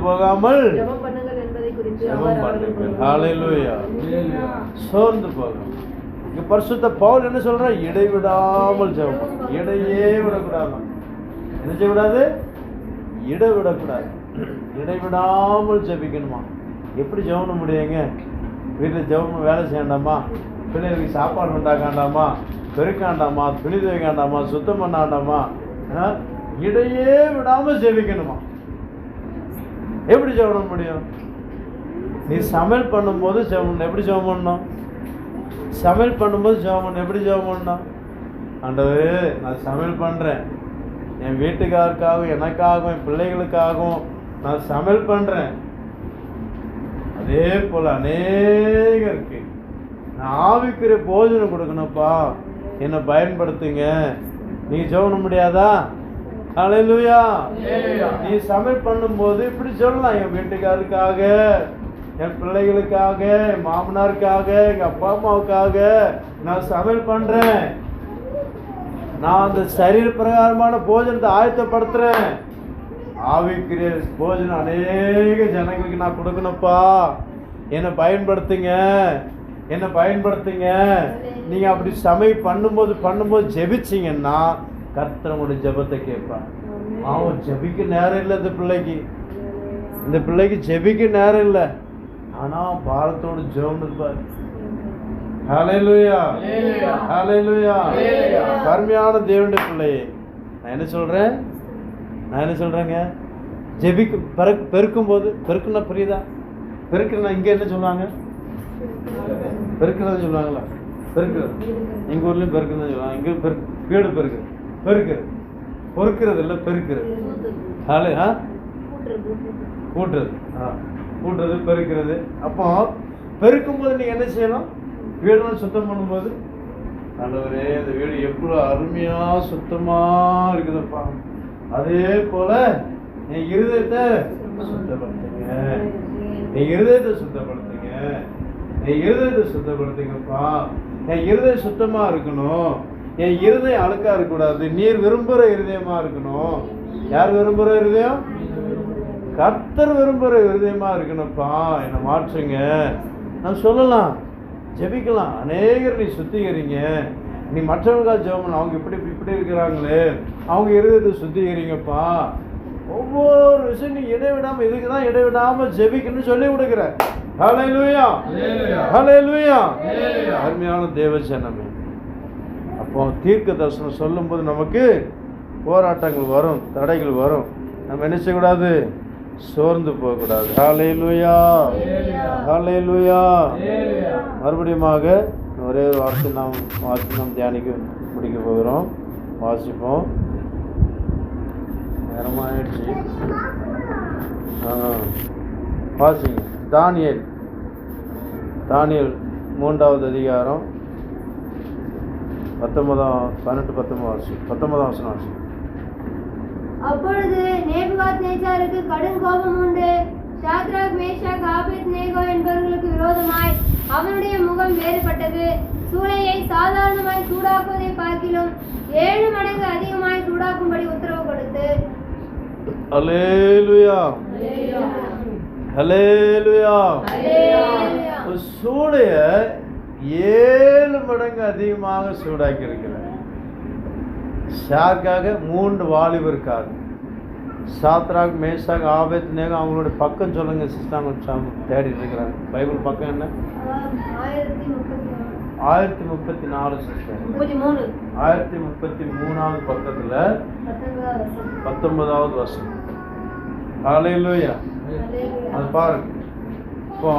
போகாமல் ஜெபம் பண்ணுங்கள் என்பதை குறித்து ஜெபம் பண்ணுங்கள். ஹல்லேலூயா. சோர்ந்து போகாமல். இங்க பரிசுத்த பவுல் என்ன சொல்ற? இடைவிடாமல் ஜெபம் பண்ணணும். இடையே விடக்கூடாது. என்ன செய்யக்கூடாது? இடைவிடக்கூடாது. இடைவிடாமல் ஜெபிக்கணுமா? எப்படி ஜெபம் பண்ண முடியுங்க? வீட்டில் ஜெபம் வேலை செய்யண்டாமா, பிள்ளைகளுக்கு சாப்பாடு உண்டாக்காண்டாமா, பெருக்காண்டாமா, துணி துவைக்காண்டாமா, சுத்தம் பண்ணாண்டாமா, இடையே விடாமல் ஜெபிக்கணுமா? எப்படி ஜெபம் பண்ண முடியும்? நீ சமையல் பண்ணும்போது ஜெபம் பண்ணணும். எப்படி ஜெபம் பண்ணணும்? சமையல் பண்ணும்போது ஜெபம் பண்ணணும். எப்படி ஜெபம் பண்ணணும்? ஆண்டவரே, நான் சமையல் பண்ணுறேன், என் வீட்டுக்காருக்காகவும் எனக்காகவும் என் பிள்ளைகளுக்காகவும் நான் சமையல் பண்ணுறேன். அதே போல் அநேகருக்கு நான் ஆவிக்குரிய போஜனம் கொடுக்கணும்ப்பா, என்னை பயன்படுத்துங்க. நீங்கள் ஜெபம் பண்ண முடியாதா? ஹல்லேலூயா. நீ சமையல் பண்ணும்போது இப்படி சொல்லலாம், என் வீட்டுக்காருக்காக, என் பிள்ளைகளுக்காக, என் மாமனாருக்காக, எங்கள் அப்பா அம்மாவுக்காக நான் சமையல் பண்ணுறேன். நான் அந்த சரீர பிரகாரமான போஜனத்தை ஆயத்தப்படுத்துகிறேன். ஆவிக்குரிய போஜனம் அநேக ஜனங்களுக்கு நான் கொடுக்கணும்ப்பா, என்னை பயன்படுத்துங்க, என்னை பயன்படுத்துங்க. நீங்கள் அப்படி பண்ணும்போது ஜெபிச்சிங்கன்னா கர்த்தர் உங்களுடைய ஜெபத்தை கேட்பார். அவன் ஜெபிக்க நேரம் இல்லை இந்த பிள்ளைக்கு ஜெபிக்க நேரம் இல்லை, ஆனால் பாரத்தோடு ஜெபம் இருப்பார். ஹல்லேலூயா. ஹல்லேலூயா. கருமையான தேவனுடைய பிள்ளையே, நான் என்ன சொல்கிறேங்க? பெருக்கும் போது, பெருக்குன்னா புரியுதா? பெருக்குன்னா இங்கே என்ன சொல்லுவாங்க? பெருக்குறது சொல்லுவாங்களா? பெருக்குறது எங்கள் ஊர்லேயும் பெருக்குன்னு சொல்லுவாங்க. இங்கே வீடு பொறுக்கிறது இல்லை, பெருக்கிறது. கூட்டுறது பெருக்கிறது. அப்போ பெருக்கும்போது நீங்கள் என்ன செய்யணும்? வீடெல்லாம் சுத்தம் பண்ணும்போது, ஆண்டவரே இந்த வீடு எவ்வளோ அருமையாக சுத்தமாக இருக்குதுப்பா, அதே போல என் இருதயத்தை சுத்தப்படுத்துங்க, என் இருதயத்தை சுத்தப்படுத்துங்கப்பா. என் இருதயம் சுத்தமாக இருக்கணும், என் இருதயம் அழுக்கா இருக்கக்கூடாது, நீர் விரும்புகிற இருதயமாக இருக்கணும். யார் விரும்புகிற இருதயம்? கர்த்தர் விரும்புகிற இருதயமாக இருக்கணும்ப்பா, என்னை மாற்றுங்க. நான் சொல்லலாம், ஜெபிக்கலாம். அநேகர் நீ சுத்திகரிங்க, நீ மற்றவங்களுக்காக ஜெபம், அவங்க இப்படி இருக்கிறாங்களே, அவங்க இருதயத்தை சுத்திகரிங்கப்பா. ஒவ்வொரு விஷயம் நீ இடைவிடாமல், இதுக்கு தான் இடைவிடாமல் ஜெபிக்கணும்னு சொல்லி கொடுக்குற. ஹல்லேலூயா. ஹல்லேலூயா. அருமையான தேவஜனமே. அப்போ தீர்க்க தரிசனம் சொல்லும்போது நமக்கு போராட்டங்கள் வரும், தடைகள் வரும். நம்ம என்ன செய்யக்கூடாது? சோர்ந்து போகக்கூடாது. ஹல்லேலூயா. ஹல்லேலூயா. மறுபடியுமாக ஒரே ஒரு வார்த்தை நாம் தியானிக்க முடிக்க போகிறோம். வாசிப்போம். நேரமாயிடுச்சு. வாசிங்க. தானியேல் 3வது அதிகாரம் 19-19 வசனம். அப்பொழுது நேபுகாத்நேச்சாருக்கு கடும் கோபம் உண்டு. சாத்ராக், மேஷாக், ஆபேத்நேகோ என்பவர்களுக்கு விரோதமாய் அவனுடைய முகம் வேறுபட்டது. சூளையை சாதாரணமாய் சூடாக்குவதை பார்க்கிலும் 7 மடங்கு அதிகமாய் சூடாக்கும்படி உத்தரவு கொடுத்து. அல்லேலூயா. அல்லேலூயா. சூளைய 7 மடங்கு அதிகமாக சூடாக்கி இருக்கிறார். ஷாக்காக 3 வாலிபருக்காக, சாத்ராக், மேஷாக், ஆபேத்நேகோ, அவங்களோட பக்கம் சொல்லுங்க சிஸ்டர், அவங்க தேடிட்டு இருக்கிறாங்க. பைபிள் பக்கம் என்ன? 1034 சிஸ்டர். 1033வது பக்கத்துல 19வது வசனம். ஹல்லேலூயா. அது பாருங்க. இப்போ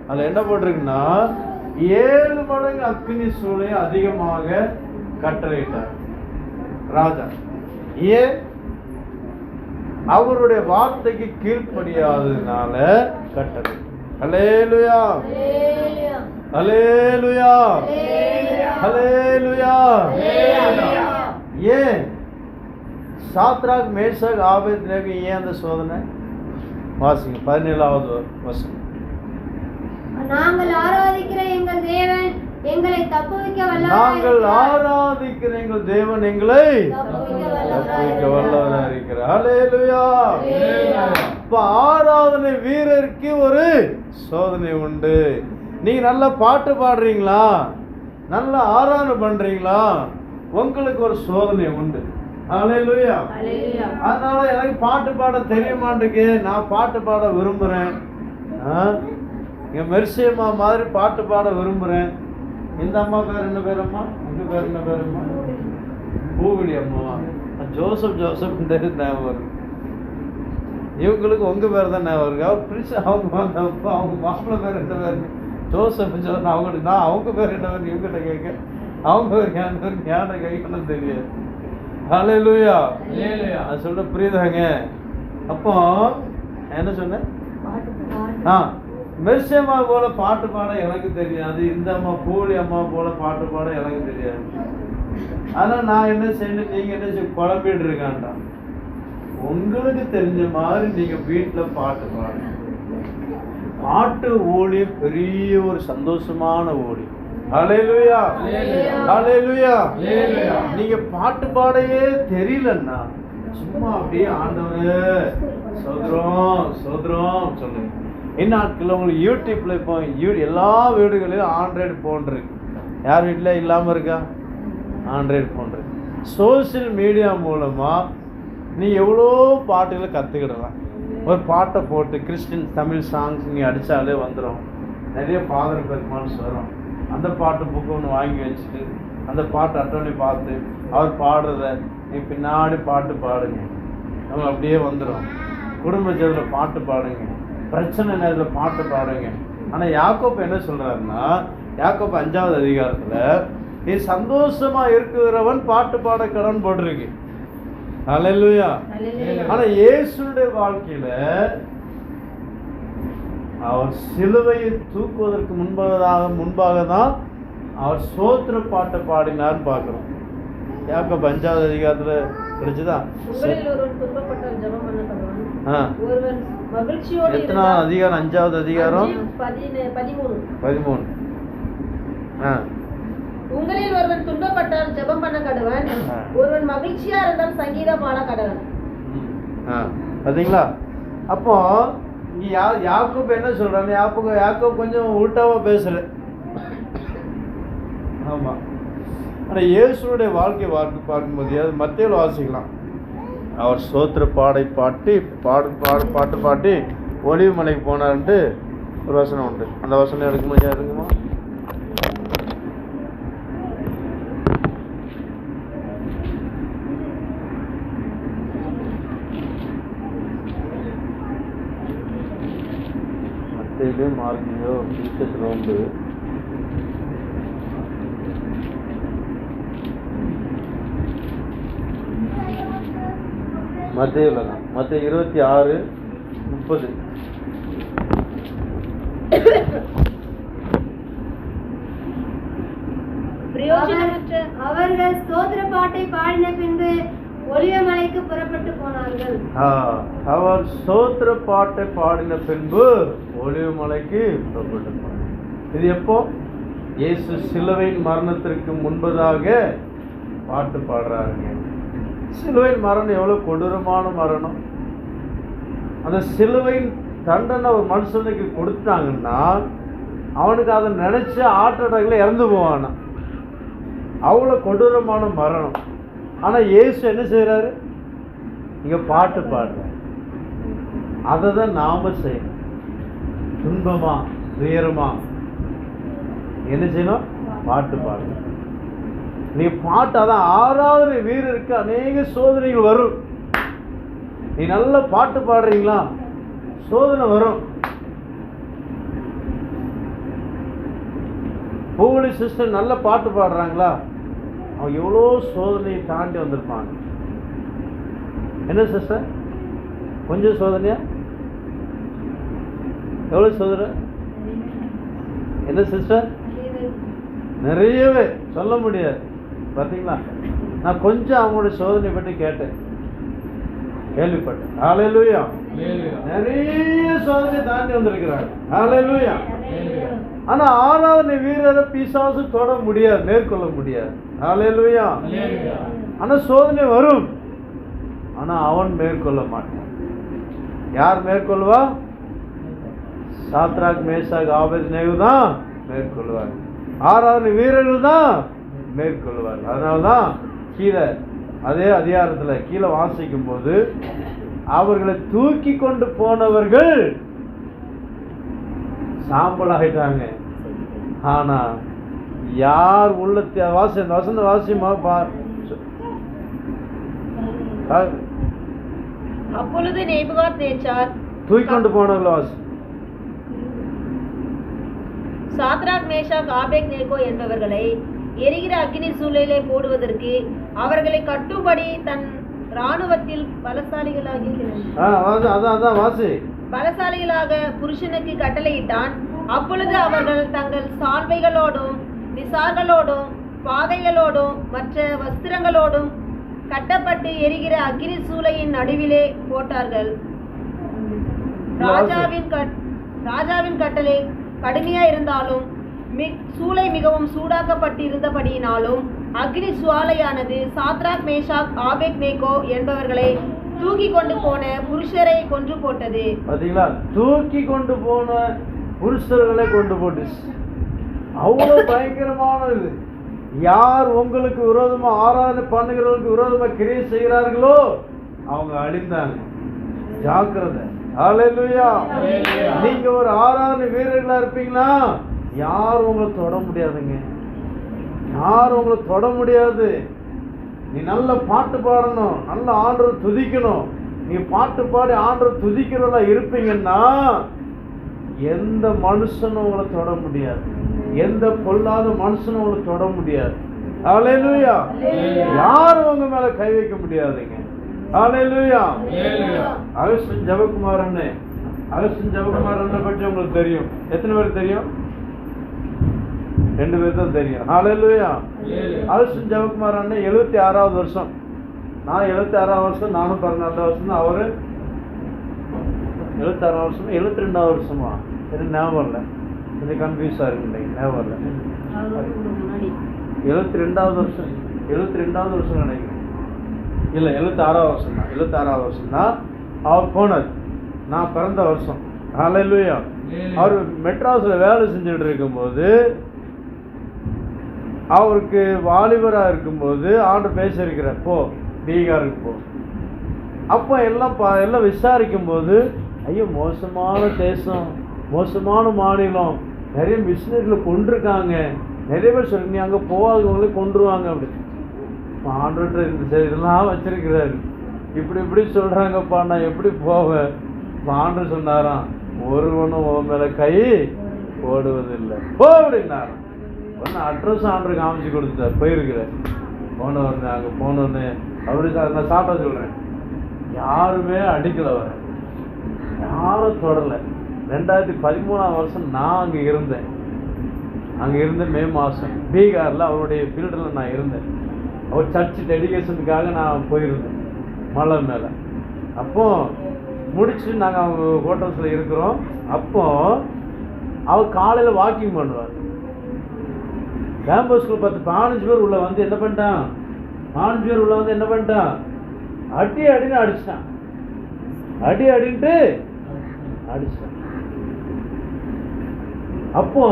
அதுல என்ன போட்டிருக்குன்னா 7 மடங்கு அக்கினி சூளை அதிகமாக கட்டளையிட்டார் ராஜா. ஏன்? அவருடைய வார்த்தைக்கு கீழ்ப்படியாததுனால கட்டளை. ஹல்லேலூயா, ஹல்லேலூயா, ஹல்லேலூயா. ஏன் சாத்ராக், மேஷாக், ஆபேத்நேகோ ஏன் அந்த சோதனை? வாசிங்க 17வது வசனம். நாங்கள் ஆராதிக்கிற எங்கள் தேவன் எங்களை தப்புவிக்க நாங்கள் ஆராதிக்கிற எங்கள் தேவன் எங்களை தப்புவிக்க வல்லவராக இருக்கிறார். ஹல்லேலூயா. இப்ப ஆராதனை வீரருக்கு ஒரு சோதனை உண்டு. நீங்க நல்ல பாட்டு பாடுறீங்களா, நல்ல ஆராதனை பண்றீங்களா, உங்களுக்கு ஒரு சோதனை உண்டு. ஹல்லேலூயா. அதனால எனக்கு பாட்டு பாட தெரிய மாட்டேங்குது, நான் பாட்டு பாட விரும்புறேன், இங்க மெர்சியம்மா மாதிரி பாட்டு பாட விரும்புறேன். இந்த அம்மா பேர் என்ன பேரம்மா? உங்க பேர் என்ன பேரம்மா? பூவிலி அம்மாவா? ஜோசப் ஞாபகம் வருது. இவங்களுக்கு உங்க பேர் தான் ஞாபகம் இருக்கு. அவர் பிரிச்சு அவங்க மாப்பிள்ளை பேர் என்ன பேரு? ஜோசப். அவங்களுக்கு நான் அவங்க பேர் என்ன பேர் இவங்கிட்ட கேட்க, அவங்க பேர் ஞான கேட்கணும் தெரியாது. ஹல்லேலூயா. அது சொல்ற புரியுதாங்க? அப்போ என்ன சொன்னேன்? மெர்சியம்மா போல பாட்டு பாட எனக்கு தெரியாது, இந்த அம்மா பூலி அம்மா போல பாட்டு பாட எனக்கு தெரியாது. ஆனால் நான் என்ன செய்யணும், நீங்க என்ன செய்ய குழம்பிட்டு இருக்காண்டா. உங்களுக்கு தெரிஞ்ச மாதிரி நீங்க வீட்டுல பாட்டு பாடுங்க. பாட்டு ஓடி பெரிய ஒரு சந்தோஷமான ஓடி. ஹல்லேலூயா, ஹல்லேலூயா. நீங்க பாட்டு பாடையே தெரியலன்னா சும்மா அப்படியே ஆண்டவரே சோதரம் சோதரம் சொல்லுங்க. இந்நாட்களில் உங்களுக்கு யூடியூப்ல இப்போ எல்லா வீடுகளிலும் ஆண்ட்ராய்டு ஃபோன் இருக்கு. யார் வீட்டில் இல்லாமல் இருக்கா? ஆண்ட்ராய்டு ஃபோன் இருக்கு. சோசியல் மீடியா மூலமா நீ எவ்வளோ பாட்டுகளை கற்றுக்கிடலாம். ஒரு பாட்டை போட்டு கிறிஸ்டின் தமிழ் சாங்ஸ் நீ அடித்தாலே வந்துடும். நிறைய ஃபாதர் பெர்ஃபார்மன்ஸ் வரும். அந்த பாட்டு புக்கு ஒன்று வாங்கி வச்சுட்டு அந்த பாட்டு அட்டவணை பார்த்து அவர் பாடுறத நீ பின்னாடி பாட்டு பாடுங்க, அவங்க அப்படியே வந்துடும். குடும்ப ஜெபத்தில் பாட்டு பாடுங்க, பிரச்சனை நேரத்தில் பாட்டு பாடுங்க. ஆனால் யாக்கோப்பு என்ன சொல்றாருன்னா, யாக்கோப்பு 5வது அதிகாரத்துல நீ சந்தோஷமா இருக்கிறவன் பாட்டு பாட கடன் போட்டிருக்கு. ஹல்லேலூயா. ஆனா இயேசுடைய வாழ்க்கையில அவர் சிலுவையை தூக்குவதற்கு முன்பாக தான் அவர் சோத்திர பாட்டை பாடினார்னு பார்க்கிறோம். யாக்கோப்பு 5வது அதிகாரத்துல கிடைச்சுதான். எத்தனாவது அதிகாரம்? 5வது அதிகாரம் 13. உங்களில் ஒருவன் துன்பப்பட்டால் ஜெபம் பண்ண கடவன், ஒருவன் மகிழ்ச்சியா இருந்தால் சங்கீதம் பாட கடவன். பாத்தீங்களா? அப்போ யாக்கோப்பு என்ன சொல்றாங்க? யாக்கோப்பு கொஞ்சம் உல்டாவா பேசுற. ஆமா. ஆனா இயேசுடைய வாழ்க்கை பார்க்கும்போது அது மத்தேயுல வாசிக்கலாம். அவர் சோத்திர பாட்டு பாட்டி ஒலிவு மலைக்கு போனார்ன்ட்டு ஒரு வசனம் உண்டு. அந்த வசனம் இருக்குமா? மத்தேயுலயோ மார்க்லயோ விசேஷத்துல உண்டு. மத்தேயுல தான். மத்தேயு 26:30. அவர்கள் ஸ்தோத்திர பாட்டை பாடின பின்பு ஒலிவமலைக்கு புறப்பட்டு போனார்கள். அவர் ஸ்தோத்திர பாட்டை பாடின பின்பு ஒலிவமலைக்கு புறப்பட்டு போனார். இது எப்போ? இயேசு சிலுவையின் மரணத்திற்கு முன்பதாக பாட்டு பாடுறாருங்க. சிலுவையின் மரணம் எவ்வளவு கொடூரமான மரணம். அந்த சிலுவையின் தண்டனை ஒரு மனுஷனுக்கு கொடுத்தாங்கன்னா அவனுக்கு அதை நினைச்சு ஹார்ட் அட்டாக்ல இறந்து போவானா. அவ்வளோ கொடூரமான மரணம். ஆனால் இயேசு என்ன செய்கிறாரு? இங்கே பாட்டு பாடுறாரு. அதை தான் நாம செய்யணும். துன்பமா துயரமா என்ன செய்யணும்? பாட்டு பாடுங்க. நீ பாட்டு, அதான் 6வது வீரருக்கு அநேக சோதனைகள் வரும். நீ நல்ல பாட்டு பாடுறீங்களா, சோதனை வரும். பூவலி சிஸ்டர் நல்ல பாட்டு பாடுறாங்களா, அவங்க எவ்வளோ சோதனையை தாண்டி வந்திருப்பாங்க. என்ன சிஸ்டர், கொஞ்சம் சோதனையா, எவ்வளோ சோதனை? என்ன சிஸ்டர், நிறையவே சொல்ல முடியாது. பார்த்தீங்களா, நான் கொஞ்சம் அவங்களுடைய சோதனை பற்றி கேட்டேன், கேள்விப்பட்டேன். ஹல்லேலூயா. நிறைய சோதனை தாண்டி வந்திருக்கிறாங்க. ஹல்லேலூயா. ஆனா 6வது வீரரை பிசாசு தொட முடியாது, மேற்கொள்ள முடியாது. ஹல்லேலூயா. ஆனா சோதனை வரும், ஆனா அவன் மேற்கொள்ள மாட்டான். யார் மேற்கொள்வா? சாத்ராக், மேஷாக், ஆபேத்நேகோ தான் மேற்கொள்வார். 6வது வீரர்கள் தான் மேற்கொள்வார். அதனால்தான் கீழே அதே அதிகாரத்தில் கீழே வாசிக்கும் போது, அவர்களை தூக்கி கொண்டு போனவர்கள் சாம்பல் ஆயிட்டாங்க. ஆனா யார் உள்ளத்தை வசந்த வாசியமா அப்பொழுது நேபுகாத்நேச்சார் தூக்கி கொண்டு போனவர்கள் வாசி. சாத்ராக், மேஷாக், ஆபேத்நேகோ என்பவர்களை எரிகிற அக்கினி சூளையிலே போடுவதற்கு அவர்களை கட்டும்படி தன் இராணுவத்தில் பலசாலிகளாக புருஷனுக்கு கட்டளையிட்டான். அப்பொழுது அவர்கள் தங்கள் சால்வைகளோடும் விசார்களோடும் பாதைகளோடும் மற்ற வஸ்திரங்களோடும் கட்டப்பட்டு எரிகிற அக்கினி சூளையின் நடுவிலே போட்டார்கள். ராஜாவின் கட்டளை கடுமையா இருந்தாலும் சூளை மிகவும் சூடாக்கப்பட்டிருந்தபடியினாலும் அக்னி சுவாலையானது சாத்ராக், மேஷாக், ஆபேத்நேகோ என்பவர்களை தூக்கி கொண்டு போன புருஷரை கொன்று போட்டது. பாத்தீங்களா, தூக்கி கொண்டு போன புருஷர்களை கொண்டு போட்டுச்சு. அவ்வளவு பயங்கரமானது. யார் உங்களுக்கு விரோதமா ஆராதனை பண்ணுகிறவர்களுக்கு விரோதமா கிரியை செய்கிறார்களோ அவங்க அழிந்தாங்க. ஜாக்கிரதை. ஹல்லேலூயா. நீங்க ஒரு ஆராதனை வீரர்களா இருப்பீங்களா, யாரும் உங்களை தொட முடியாதுங்க. யாரும் உங்களை தொட முடியாது. நீ நல்ல பாட்டு பாடணும், நல்ல ஆண்டவரை துதிக்கணும். நீ பாட்டு பாடி ஆண்டவரை துதிக்கிறவங்களா இருப்பீங்கன்னா எந்த மனுஷனும் உங்களை தொட முடியாது. எந்த பொல்லாத மனுஷனும் உங்களை தொட முடியாது. ஹல்லேலூயா. யாரும் உங்க மேல கை வைக்க முடியாதுங்க. ஹல்லேலூயா. அகஸ்டின் ஜெபகுமார் அண்ணன் பற்றி உங்களுக்கு தெரியும். எத்தனை பேருக்கு தெரியும்? 2 பேர் தான் தெரியும். ஹல்லேலூயா. அகஸ்டின் ஜெபகுமார் அண்ணன் 76வது வருஷம். நான் 76வது வருஷம், நானும் 14வது வருஷம் தான். அவரு 76 வருஷம், 72வது வருஷமா எனக்கு ஞாபகம் இல்லை. கொஞ்சம் கன்ஃபியூஸாக இருக்குங்க, ஞாபகம் இல்லை. 72வது வருஷம், 72வது வருஷம் நினைக்கிறேன். இல்லை, 76வது வருஷம் தான். 76வது வருஷம் தான் அவர் போனார். நான் பிறந்த வருஷம். ஹல்லேலூயா. அவர் மெட்ராஸில் வேலை செஞ்சுட்டு இருக்கும்போது, அவருக்கு வாலிபராக இருக்கும்போது ஆண்டவர் பேசியிருக்கிறார், போ பீகாருக்கு போ. அப்போ எல்லாம் விசாரிக்கும் போது, ஐயோ மோசமான தேசம், மோசமான மாநிலம், நிறைய மிஷினரிகளை கொண்டிருக்காங்க, நிறைய பேர் சொல்லி நீ அங்கே போகாதவங்களே கொண்டுருவாங்க அப்படி. ஆண்டவர்கிட்ட இதெல்லாம் வச்சிருக்கிறாரு. இப்படி சொல்கிறாங்கப்பா, நான் எப்படி போவேன்? ஆண்டவர் சொன்னாராம், ஒருவனும் உன் மேலே கை போடுவதில்லை, போ அப்படின்னாராம். ஒன்று அட்ரஸ் ஆண்டருக்கு காமிச்சு கொடுத்துட்டார், போயிருக்கிறார். போனவொடனே அங்கே போனோடனே அப்படி நான் சாப்பிட சொல்கிறேன், யாருமே அடிக்கலை, வர யாரும் தொடலை. 2013ஆம் வருஷம் நான் அங்கே இருந்தேன். மே மாதம் பீகாரில் அவருடைய ஃபீல்டில் நான் இருந்தேன். அவர் சர்ச்சு டெடிகேஷனுக்காக நான் போயிருந்தேன் மலை மேலே. அப்போ முடிச்சு நாங்கள் அவங்க ஹோட்டல்ஸில் இருக்கிறோம். அப்போ அவர் காலையில் வாக்கிங் பண்ணுவார். கேம்பஸ் ஸ்கூல் 15 பேர் உள்ள வந்து என்ன பண்ணிட்டான், 15 பேர் உள்ள வந்து என்ன பண்ணிட்டான், அடின்னு அடிச்சிட்டான். அடின்ட்டு அடிச்சிட்டான். அப்போ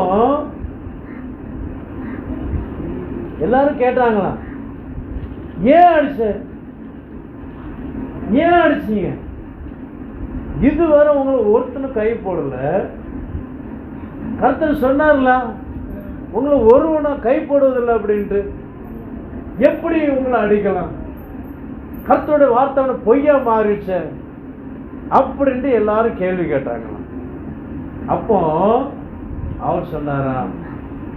எல்லாரும் கேட்டாங்களாம், ஏன் அடிச்சீங்க? இதுவரை உங்களுக்கு ஒருத்தனும் கை போடல, கர்த்தர் சொன்னார்ல உங்களை ஒருவனும் கைப்படுவதில்லை அப்படின்ட்டு எப்படி உங்களை அடிக்கலாம்? கர்த்தருடைய வார்த்தை பொய்யா மாறிடுச்சு அப்படின்ட்டு எல்லாரும் கேள்வி கேட்டாங்களாம். அப்போ அவர் சொன்னாராம்,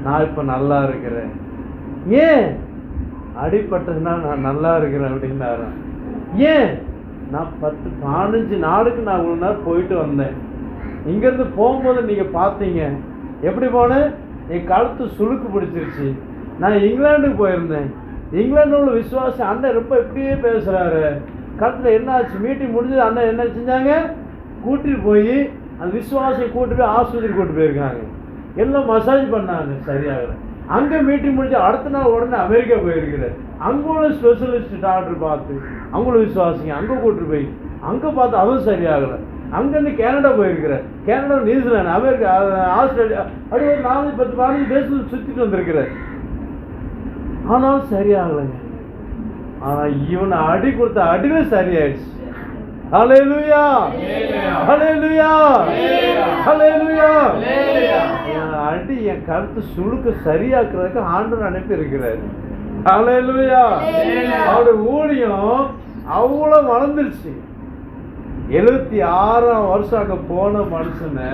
நான் இப்போ நல்லா இருக்கிறேன். ஏன்? அடிபட்டதுன்னா நான் நல்லா இருக்கிறேன் அப்படின்னாராம். ஏன்? நான் 10-15 நாளுக்கு நான் இவ்வளோ நேரம் போயிட்டு வந்தேன். இங்கேருந்து போகும்போது நீங்கள் பார்த்தீங்க எப்படி போனேன், என் கழுத்து சுளுக்கு பிடிச்சிருச்சு. நான் இங்கிலாந்துக்கு போயிருந்தேன். இங்கிலாந்து உள்ள விசுவாசி அண்ணன் ரொம்ப எப்படியே பேசுகிறாரு. கழுத்தில் என்ன ஆச்சு? மீட்டிங் முடிஞ்சது. அண்ணன் என்ன செஞ்சாங்க? கூட்டிகிட்டு போய் அந்த விசுவாசியை கூட்டி போய் ஆஸ்பத்திரி கூட்டி போயிருக்காங்க. எல்லாம் மசாஜ் பண்ணாங்க, சரியாகலை. அங்கே மீட்டிங் முடிஞ்சு அடுத்த நாள் உடனே அமெரிக்கா போயிருக்கிறேன். அங்கே உள்ள ஸ்பெஷலிஸ்ட் டாக்டர் பார்த்து அவங்கள விசுவாசிங்க அங்கே கூட்டிட்டு போய் அங்கே பார்த்து அதுவும் சரியாகலை. அங்கேருந்து கனடா போயிருக்கிறேன். கனடா, நியூசிலாந்து, அமெரிக்கா, ஆஸ்திரேலியா, அப்படி ஒரு 4-10-15 தேசத்தில் சுற்றிட்டு வந்திருக்கிறேன். ஆனாலும் சரியாகலைங்க. ஆனால் இவனை அடி கொடுத்த அடியில் சரியாயிடுச்சு. ஹல்லேலூயா, ஹல்லேலூயா, ஹல்லேலூயா. அடி என் கருத்து சுழுக்க சரியாக்குறதுக்கு ஆண்டவர் அனுப்பி இருக்கிறார். ஹல்லேலூயா. அவருடைய ஊழியம் அவ்வளோ வளர்ந்துருச்சு. 76ஆம் வருஷம் அங்கே போன மனுஷனை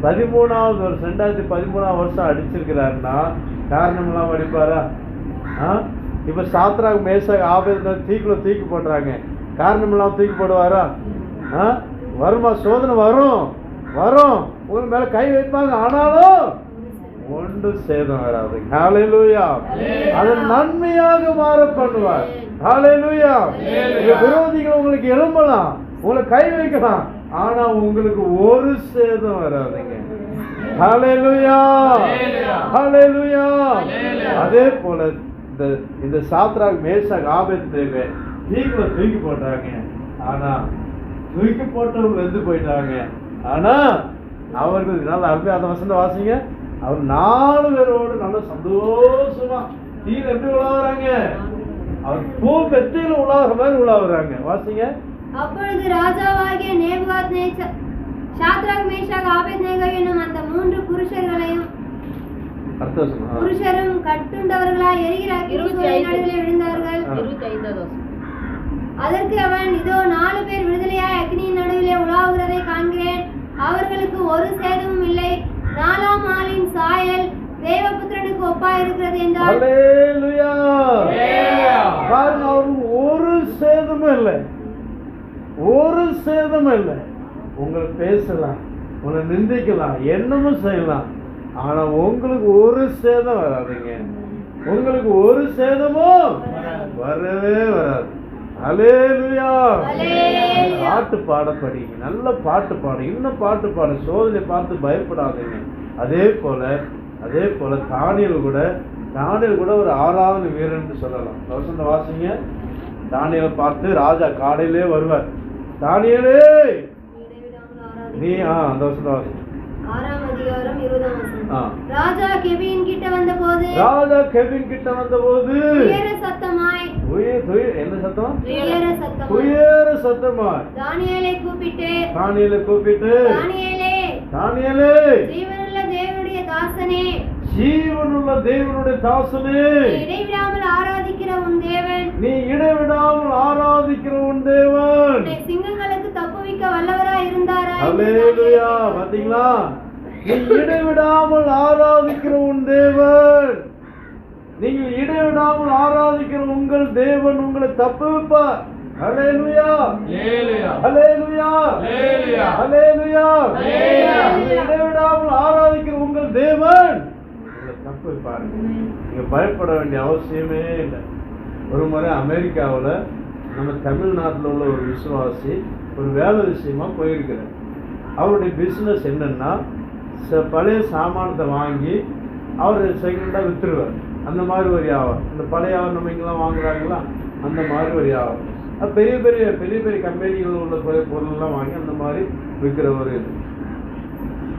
13ஆவது வருஷம் 2013ஆம் வருஷம் அடிச்சிருக்கிறாருன்னா காரணம் இல்லாமல் அடிப்பாரா? இப்போ சாத்ராக் மேஷாக் ஆபேத்நேகோ தீக்குள்ள தூக்கி போடுறாங்க. காரணம் இல்லாமல் தூக்கி போடுவாரா? வருமா? சோதனை வரும், வரும். உங்களுக்கு மேலே கை வைப்பாங்க. ஆனாலும் ஒன்று சேதம் வராது. ஹல்லேலூயா. அதை நன்மையாக மாற பண்ணுவார். ஹல்லேலூயா. விரோதிகள் உங்களுக்கு எழும்பலாம், உங்களை கை வைக்கலாம், ஆனா உங்களுக்கு ஒரு சேதம் வராதுங்க. ஹல்லேலூயா, ஹல்லேலூயா. அதே போல இந்த சாத்ராக் மேஷாக் ஆபேத்நேகோ தீக்குள்ள தூக்கி போட்டாங்க. ஆனா தூக்கி போட்டவங்க வெந்து போயிட்டாங்க. ஆனா அவர்கள் நல்ல அருமையா அந்த வசந்த வாசிங்க. அவர் 4 பேரோடு நல்ல சந்தோஷமா தீர எப்படி உலாவுறாங்க? அவர் பூ பெத்தையில உலாவுற மாதிரி உலாவுறாங்க. வாசிங்க. அப்பொழுது ராஜாவாகிய நேபுகாத்நேச்சர் சாத்ராக் மேஷாக் ஆபேத்நேகோ என்னும் அந்த 3 புருஷரும் கட்டுண்டவர்களாய் எரிகிற அக்கினியின் நடுவிலே விழுந்தார்கள். 25 அதற்கு அவன், இதோ 4 பேர் விடுதலையாய் அக்னியின் நடுவிலே உலாவுகிறதை காண்கிறேன். அவர்களுக்கு ஒரு சேதமும் இல்லை. 4ஆம் ஆளின் சாயல் தேவபுத்திரனுக்கு ஒப்பா இருக்கிறது என்றார். ஹல்லேலூயா. பாருங்க, அவருக்கு ஒரு சேதமும் இல்லை, ஒரு சேதமும் இல்லை. உங்களை பேசலாம், உங்களை நிந்திக்கலாம், என்னமும் செய்யலாம், ஆனா உங்களுக்கு ஒரு சேதம் வராதுங்க. உங்களுக்கு ஒரு சேதமும் வரவே வராது. ஹல்லேலூயா. பாட்டு பாட படிங்க, நல்ல பாட்டு பாடு, இன்னும் பாட்டு பாடு. சோதனை பார்த்து பயப்படாதீங்க. அதே போல தானியேல் கூட ஒரு ஆராதனை வீரன் சொல்லலாம். வசந்த வாசிங்க. தானியேலை பார்த்து ராஜா காலையிலே வருவார். தானியேலே நீ அந்த வசந்த வாசி. 6ஆம் அதிகாரம் 20ஆம் வசனம். ராஜா கெபின் கிட்ட வந்தபோது உயர சத்தமாய் என்ன சத்தம்? உயர சத்தமாய் தானியேலை கூப்பிட்டு தானியேலே, ஜீவனுள்ள தேவனுடைய தாசனே, இடைவிடாமல் ஆராதிக்கிற உன் தேவன் சிங்கங்களுக்கு தப்புவிக்க வல்லவராய் இருந்தாரா? ஹல்லேலூயா. பாத்தீங்களா? நீ இடைவிடாமல் ஆராதிக்கிற உன் தேவன், நீங்கள் இடைவிடாமல் ஆராதிக்கிற உங்கள் தேவன் உங்களை தப்புவிப்பார். ஹல்லேலூயா, ஹல்லேலூயா, ஹல்லேலூயா. இடைவிடாமல் ஆராதிக்கிற உங்கள் தேவன் உங்களை தப்புவிப்பார். நீங்க பயப்பட வேண்டிய அவசியமே இல்லை. ஒரு முறை அமெரிக்காவில் நம்ம தமிழ்நாட்டில் உள்ள ஒரு விசுவாசி ஒரு வேலை விஷயமா போயிருக்கிறார். அவருடைய பிஸ்னஸ் என்னன்னா, பழைய சாமானத்தை வாங்கி அவர் செகண்டாக விற்றுருவார். அந்த மாதிரி ஒரு வியாபாரம். இந்த பழைய நம்ம இங்கெல்லாம் வாங்குறாங்களா, அந்த மாதிரி ஒரு வியாபாரம். பெரிய பெரிய கம்பெனிகள் உள்ள பொருள்லாம் வாங்கி அந்த மாதிரி விற்கிற ஒரு இது.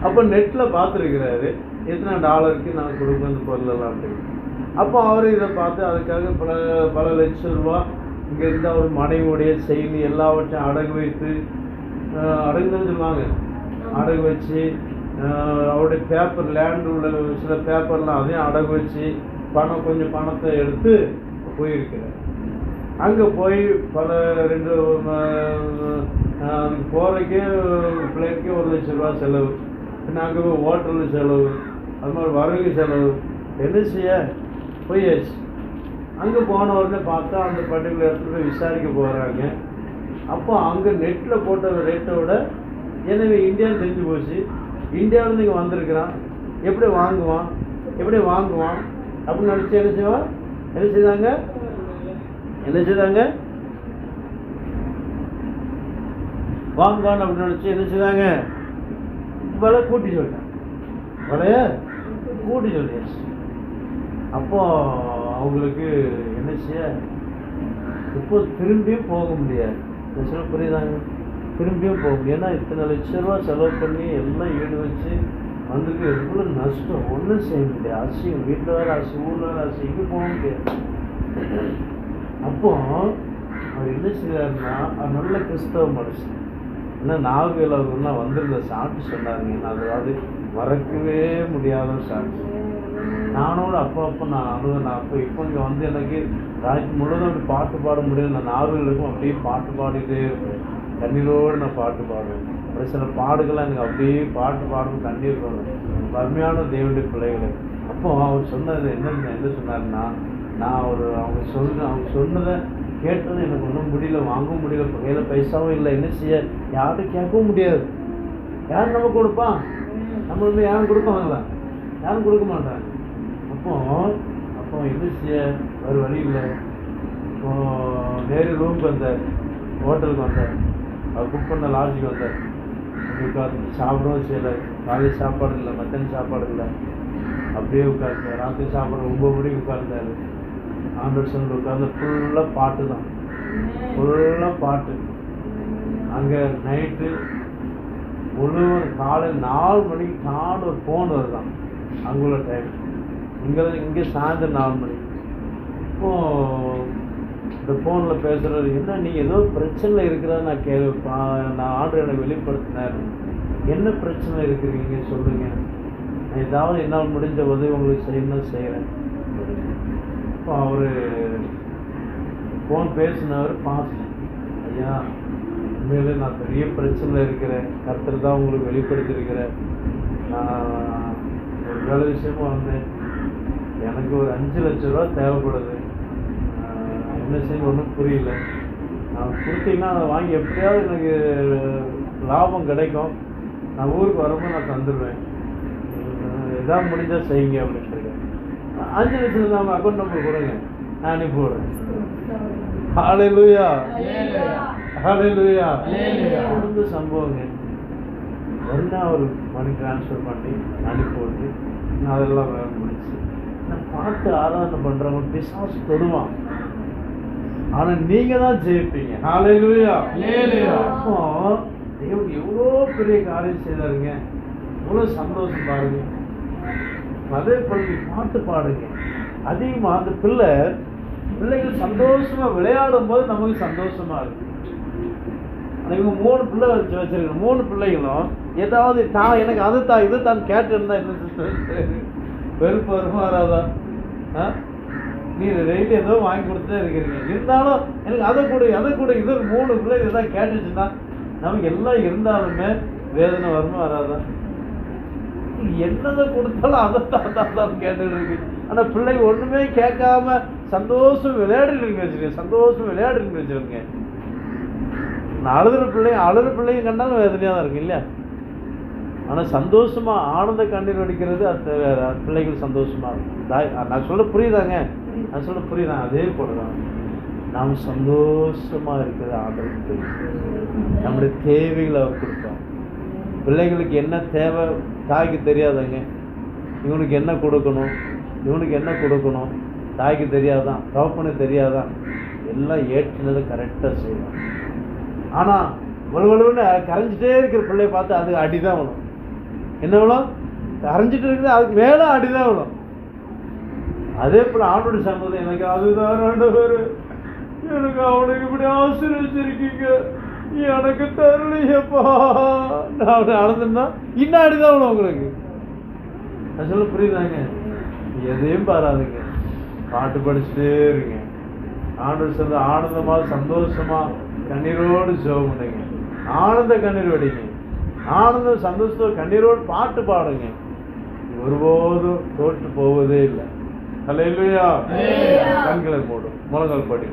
அப்போ நெட்டில் பார்த்துருக்கிறாரு, எத்தனை டாலருக்கு நான் கொடுப்பேன் இந்த பொருளெல்லாம் அப்படின்னு. அப்போ அவர் இதை பார்த்து அதுக்காக பல லட்சம் ரூபா இங்கே இருந்தால் ஒரு மனைவியுடைய செய்தி எல்லாவற்றையும் அடகு வைத்து, அடகுன்னு சொல்லுவாங்க, அடகு வச்சு அவருடைய பேப்பர் லேண்ட் உள்ள சில பேப்பர்லாம் அதையும் அடகு வச்சு கொஞ்சம் பணத்தை எடுத்து போயிருக்கிறேன். அங்கே போய் பல 2 போகிறக்கே பிள்ளைக்கே 1 லட்ச ரூபா செலவு, பின்ன அங்கே போய் ஹோட்டலு செலவு, அது மாதிரி வருகை செலவு, என்ன செய்ய போயாச்சு. அங்கே போன உடனே பார்த்தா அந்த பர்டிகுலர் இடத்துல போய் விசாரிக்க போகிறாங்க. அப்போ அங்கே நெட்டில் போட்ட ரேட்டை விட எனவே இந்தியாவில் தெரிஞ்சு போச்சு. இந்தியாவிலேருந்து இங்கே வந்திருக்கிறான், எப்படி வாங்குவான் அப்படின்னு நினச்சி என்ன செய்தாங்க வாங்குவான்னு அப்படின்னு நினச்சி என்ன செய்தாங்க விலை கூட்டி சொல்லிட்டான். விலைய கூட்டி சொல்லியாச்சு. அப்போ அவங்களுக்கு என்ன செய்ய இப்போ திரும்பியும் போக முடியாது. புரியுதாங்க? திரும்பியும் போக முடியும். ஏன்னா இத்தனை லட்ச ரூபா செலவு பண்ணி எல்லாம் ஈடு வச்சு வந்துட்டு எவ்வளோ நஷ்டம், ஒன்றும் செய்ய முடியாது. அசியம், வீட்டில் வேறு அசியம், ஊரில் வேறு அசியம், இங்கே போக முடியாது. அப்போ அவர் என்ன செய்தாருன்னா நல்ல கிறிஸ்தவ மனுஷன். ஏன்னா நாகவேல் அவர்னா வந்திருந்த சாட்சி சொன்னாருங்க. அதாவது மறக்கவே முடியாத சாட்சி. நானோட அப்போ நான் அப்போ இப்போ இங்கே வந்து எனக்கு ராய்க்கு முழுவதும் அப்படி பாட்டு பாட முடியாது. நான் நாகவேல் இருக்கும் அப்படியே பாட்டு பாடிட்டே இருப்பேன். கண்ணீரோடு நான் பாட்டு பாடுவேன். ஒரு சில பாடுகள்லாம் எனக்கு அப்படியே பாட்டு பாடணும், கண்ணீர் வரும். அருமையான தேவனுடைய பிள்ளைகளை. அப்போ அவர் சொன்னது என்ன சொன்னாருன்னா, நான் அவங்க சொன்னதை கேட்டது எனக்கு ஒன்றும் முடியல, வாங்கவும் முடியல, கையில் பைசாவும் இல்லை, என்ன செய்ய, யாரும் கேட்கவும் முடியாது. யாரும் நம்ம கொடுப்பான்? நம்ம வந்து யாரும் கொடுப்பாங்களா? யாரும் கொடுக்க மாட்டாங்க. அப்போ என்ன செய்ய வேறு வழி இல்லை. இப்போ நேரு ரூமுக்கு வந்தார், ஹோட்டலுக்கு வந்தார், அவர் புக் பண்ண லாட்ஜுக்கு வந்தார். உட்காந்து சாப்பிடவும் செய்யலை, காலையில் சாப்பாடு இல்லை, மத்தியானம் சாப்பாடு இல்லை, அப்படியே உட்கார்ந்தார். ராத்திரி சாப்பாடு 9 மணிக்கு உட்கார்ந்தார். ஆண்டவர் சொன்ன உட்கார்ந்து ஃபுல்லாக பாட்டு தான், ஃபுல்லாக பாட்டு. அங்கே நைட்டு முழுவதும் காலையில் 4 மணிக்கு காலை ஒரு ஃபோன் வருதான், அங்குள்ள டைம். இங்கே சாயந்தரம் 4 மணி. இப்போது இந்த ஃபோனில் பேசுகிறது, என்ன நீங்கள் ஏதோ பிரச்சனை இருக்கிறதா நான் ஆர்டர் எனக்கு வெளிப்படுத்தினார். என்ன பிரச்சனை இருக்கிறீங்க சொல்லுங்கள், நான் ஏதாவது என்னால் முடிஞ்ச உதவி உங்களுக்கு செய்யணும்னு செய்கிறேன். இப்போ அவர் ஃபோன் பேசினவர் பாஸ்டர், ஐயா உண்மையிலே நான் பெரிய பிரச்சனையில் இருக்கிறேன், கர்த்தர் தான் உங்களுக்கு வெளிப்படுத்தியிருக்கிறேன். நான் ஒரு வேலை விஷயமா வந்தேன், எனக்கு ஒரு 5 லட்ச ரூபா தேவைப்படுது, என்ன செய்ய ஒன்றும் புரியல. நான் கொடுத்தீங்கன்னா அதை வாங்கி எப்படியாவது எனக்கு லாபம் கிடைக்கும், நான் ஊருக்கு வரும்போது நான் தந்துடுவேன், எதாவது முடிஞ்சால் செய்யுங்க அப்படின்னு சொல்லி 5 லட்சம் நம்ம அக்கௌண்ட் நம்பர் கொடுங்க, நான் அனுப்பி விடுறேன். ஹல்லேலூயா, ஹல்லேலூயா. அந்த சம்பவங்க எல்லாம் ஒரு மணி டிரான்ஸ்ஃபர் பண்ணி அனுப்பி விட்டு நான் அதெல்லாம் வேலை முடிச்சு. நான் பாட்டு ஆராதனை பண்ணுறவங்க பிசாசு தொடுவான், ஆனால் நீங்கள் தான் ஜெயிப்பீங்க. ஹல்லேலூயா. அப்போ தேவன் எவ்வளோ பெரிய காரியம் செய்தாருங்க, எவ்வளோ சந்தோஷம் பாருங்க. அதே போல பாட்டு பாடுங்க அதிகமாக. அந்த பிள்ளைகள் சந்தோஷமாக விளையாடும் போது நமக்கு சந்தோஷமா இருக்கு. இவங்க 3 பிள்ளை வச்சிருக்க 3 பிள்ளைகளும் ஏதாவது தான் எனக்கு அது தான் இது தான் கேட்டிருந்தா என்ன வெறுப்பு வருமா வராதா? நீங்கள் டெய்லி ஏதோ வாங்கி கொடுத்துட்டே இருக்கிறீங்க, இருந்தாலும் எனக்கு அதை கூட இது 3 பிள்ளை இதான் கேட்டுச்சுன்னா நமக்கு எல்லாம் இருந்தாலுமே வேதனை வருமா வராதா? என்னதை கொடுத்தாலும் அதைத்தான் கேட்டுட்டு இருக்கு. ஆனால் பிள்ளைங்க ஒன்றுமே கேட்காம சந்தோஷம் விளையாடுறீங்க வச்சுருங்க, சந்தோஷம் விளையாடுறீங்க வச்சுருங்க. நான் அழுகிற பிள்ளைங்க கண்டாலும் வேதனையாக தான் இருக்கு இல்லையா? ஆனால் சந்தோஷமாக ஆனந்த கண்ணீர் வடிக்கிறது அது வேற, பிள்ளைகள் சந்தோஷமாக இருக்கும். நான் சொல்ல புரியுதாங்க? நான் சொல்ல புரியுதாங்க? அதே போல தான் நாம் சந்தோஷமாக இருக்கிறது ஆண்டவருக்கு நம்முடைய தேவைகளை அவர் கொடுத்தோம். பிள்ளைகளுக்கு என்ன தேவை தாய்க்கு தெரியாதாங்க. இவனுக்கு என்ன கொடுக்கணும் தாய்க்கு தெரியாதான், தகப்பனுக்கு தெரியாதான். எல்லாம் ஏற்றுனதை கரெக்டாக செய்யலாம். ஆனால் வலுவலுன்னு கரைஞ்சிட்டே இருக்கிற பிள்ளைய பார்த்து அது அடிதான் விடும். என்ன விடும்? கரைஞ்சிட்டு இருக்குது, அதுக்கு மேலே அடிதான் விடும். அதே போல் ஆண்டோட சம்பந்தம் எனக்கு அதுதான் ஆண்டவர், எனக்கு அவனுக்கு இப்படி ஆசீர்வதிச்சிருக்கீங்க, எனக்கு தெரியலையப்பா. நான் நடந்துன்னா இன்னும் அடிதான் உங்களுக்கு. நான் சொல்ல புரியுதாங்க? எதையும் பாராதுங்க, பாட்டு படிச்சுட்டே இருங்க. ஆண்டவர் சொல்ற ஆனந்தமா சந்தோஷமா கண்ணீரோடு ஜெபம் பண்ணுங்க. ஆனந்த கண்ணீர் வடிங்க. ஆனந்தம் சந்தோஷத்தோடு கண்ணீரோடு பாட்டு பாடுங்க. ஒருபோதும் தோற்று போவதே இல்லை. அல்லேலூயா. கண்களை போடும், முழங்கால் படி.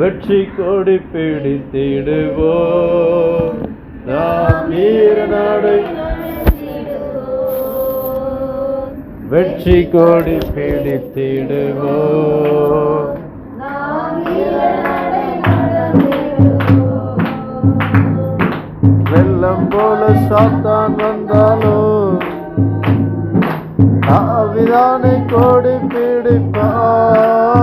வெற்றி கொடி பிடித்திடுவோம் நாம் வீர நாடு. வெற்றி கொடி பிடித்திடுவோம் வெள்ளம் போல சாத்தான் வந்தாலும் ஆவிதானை கொடி பிடிப்பான்.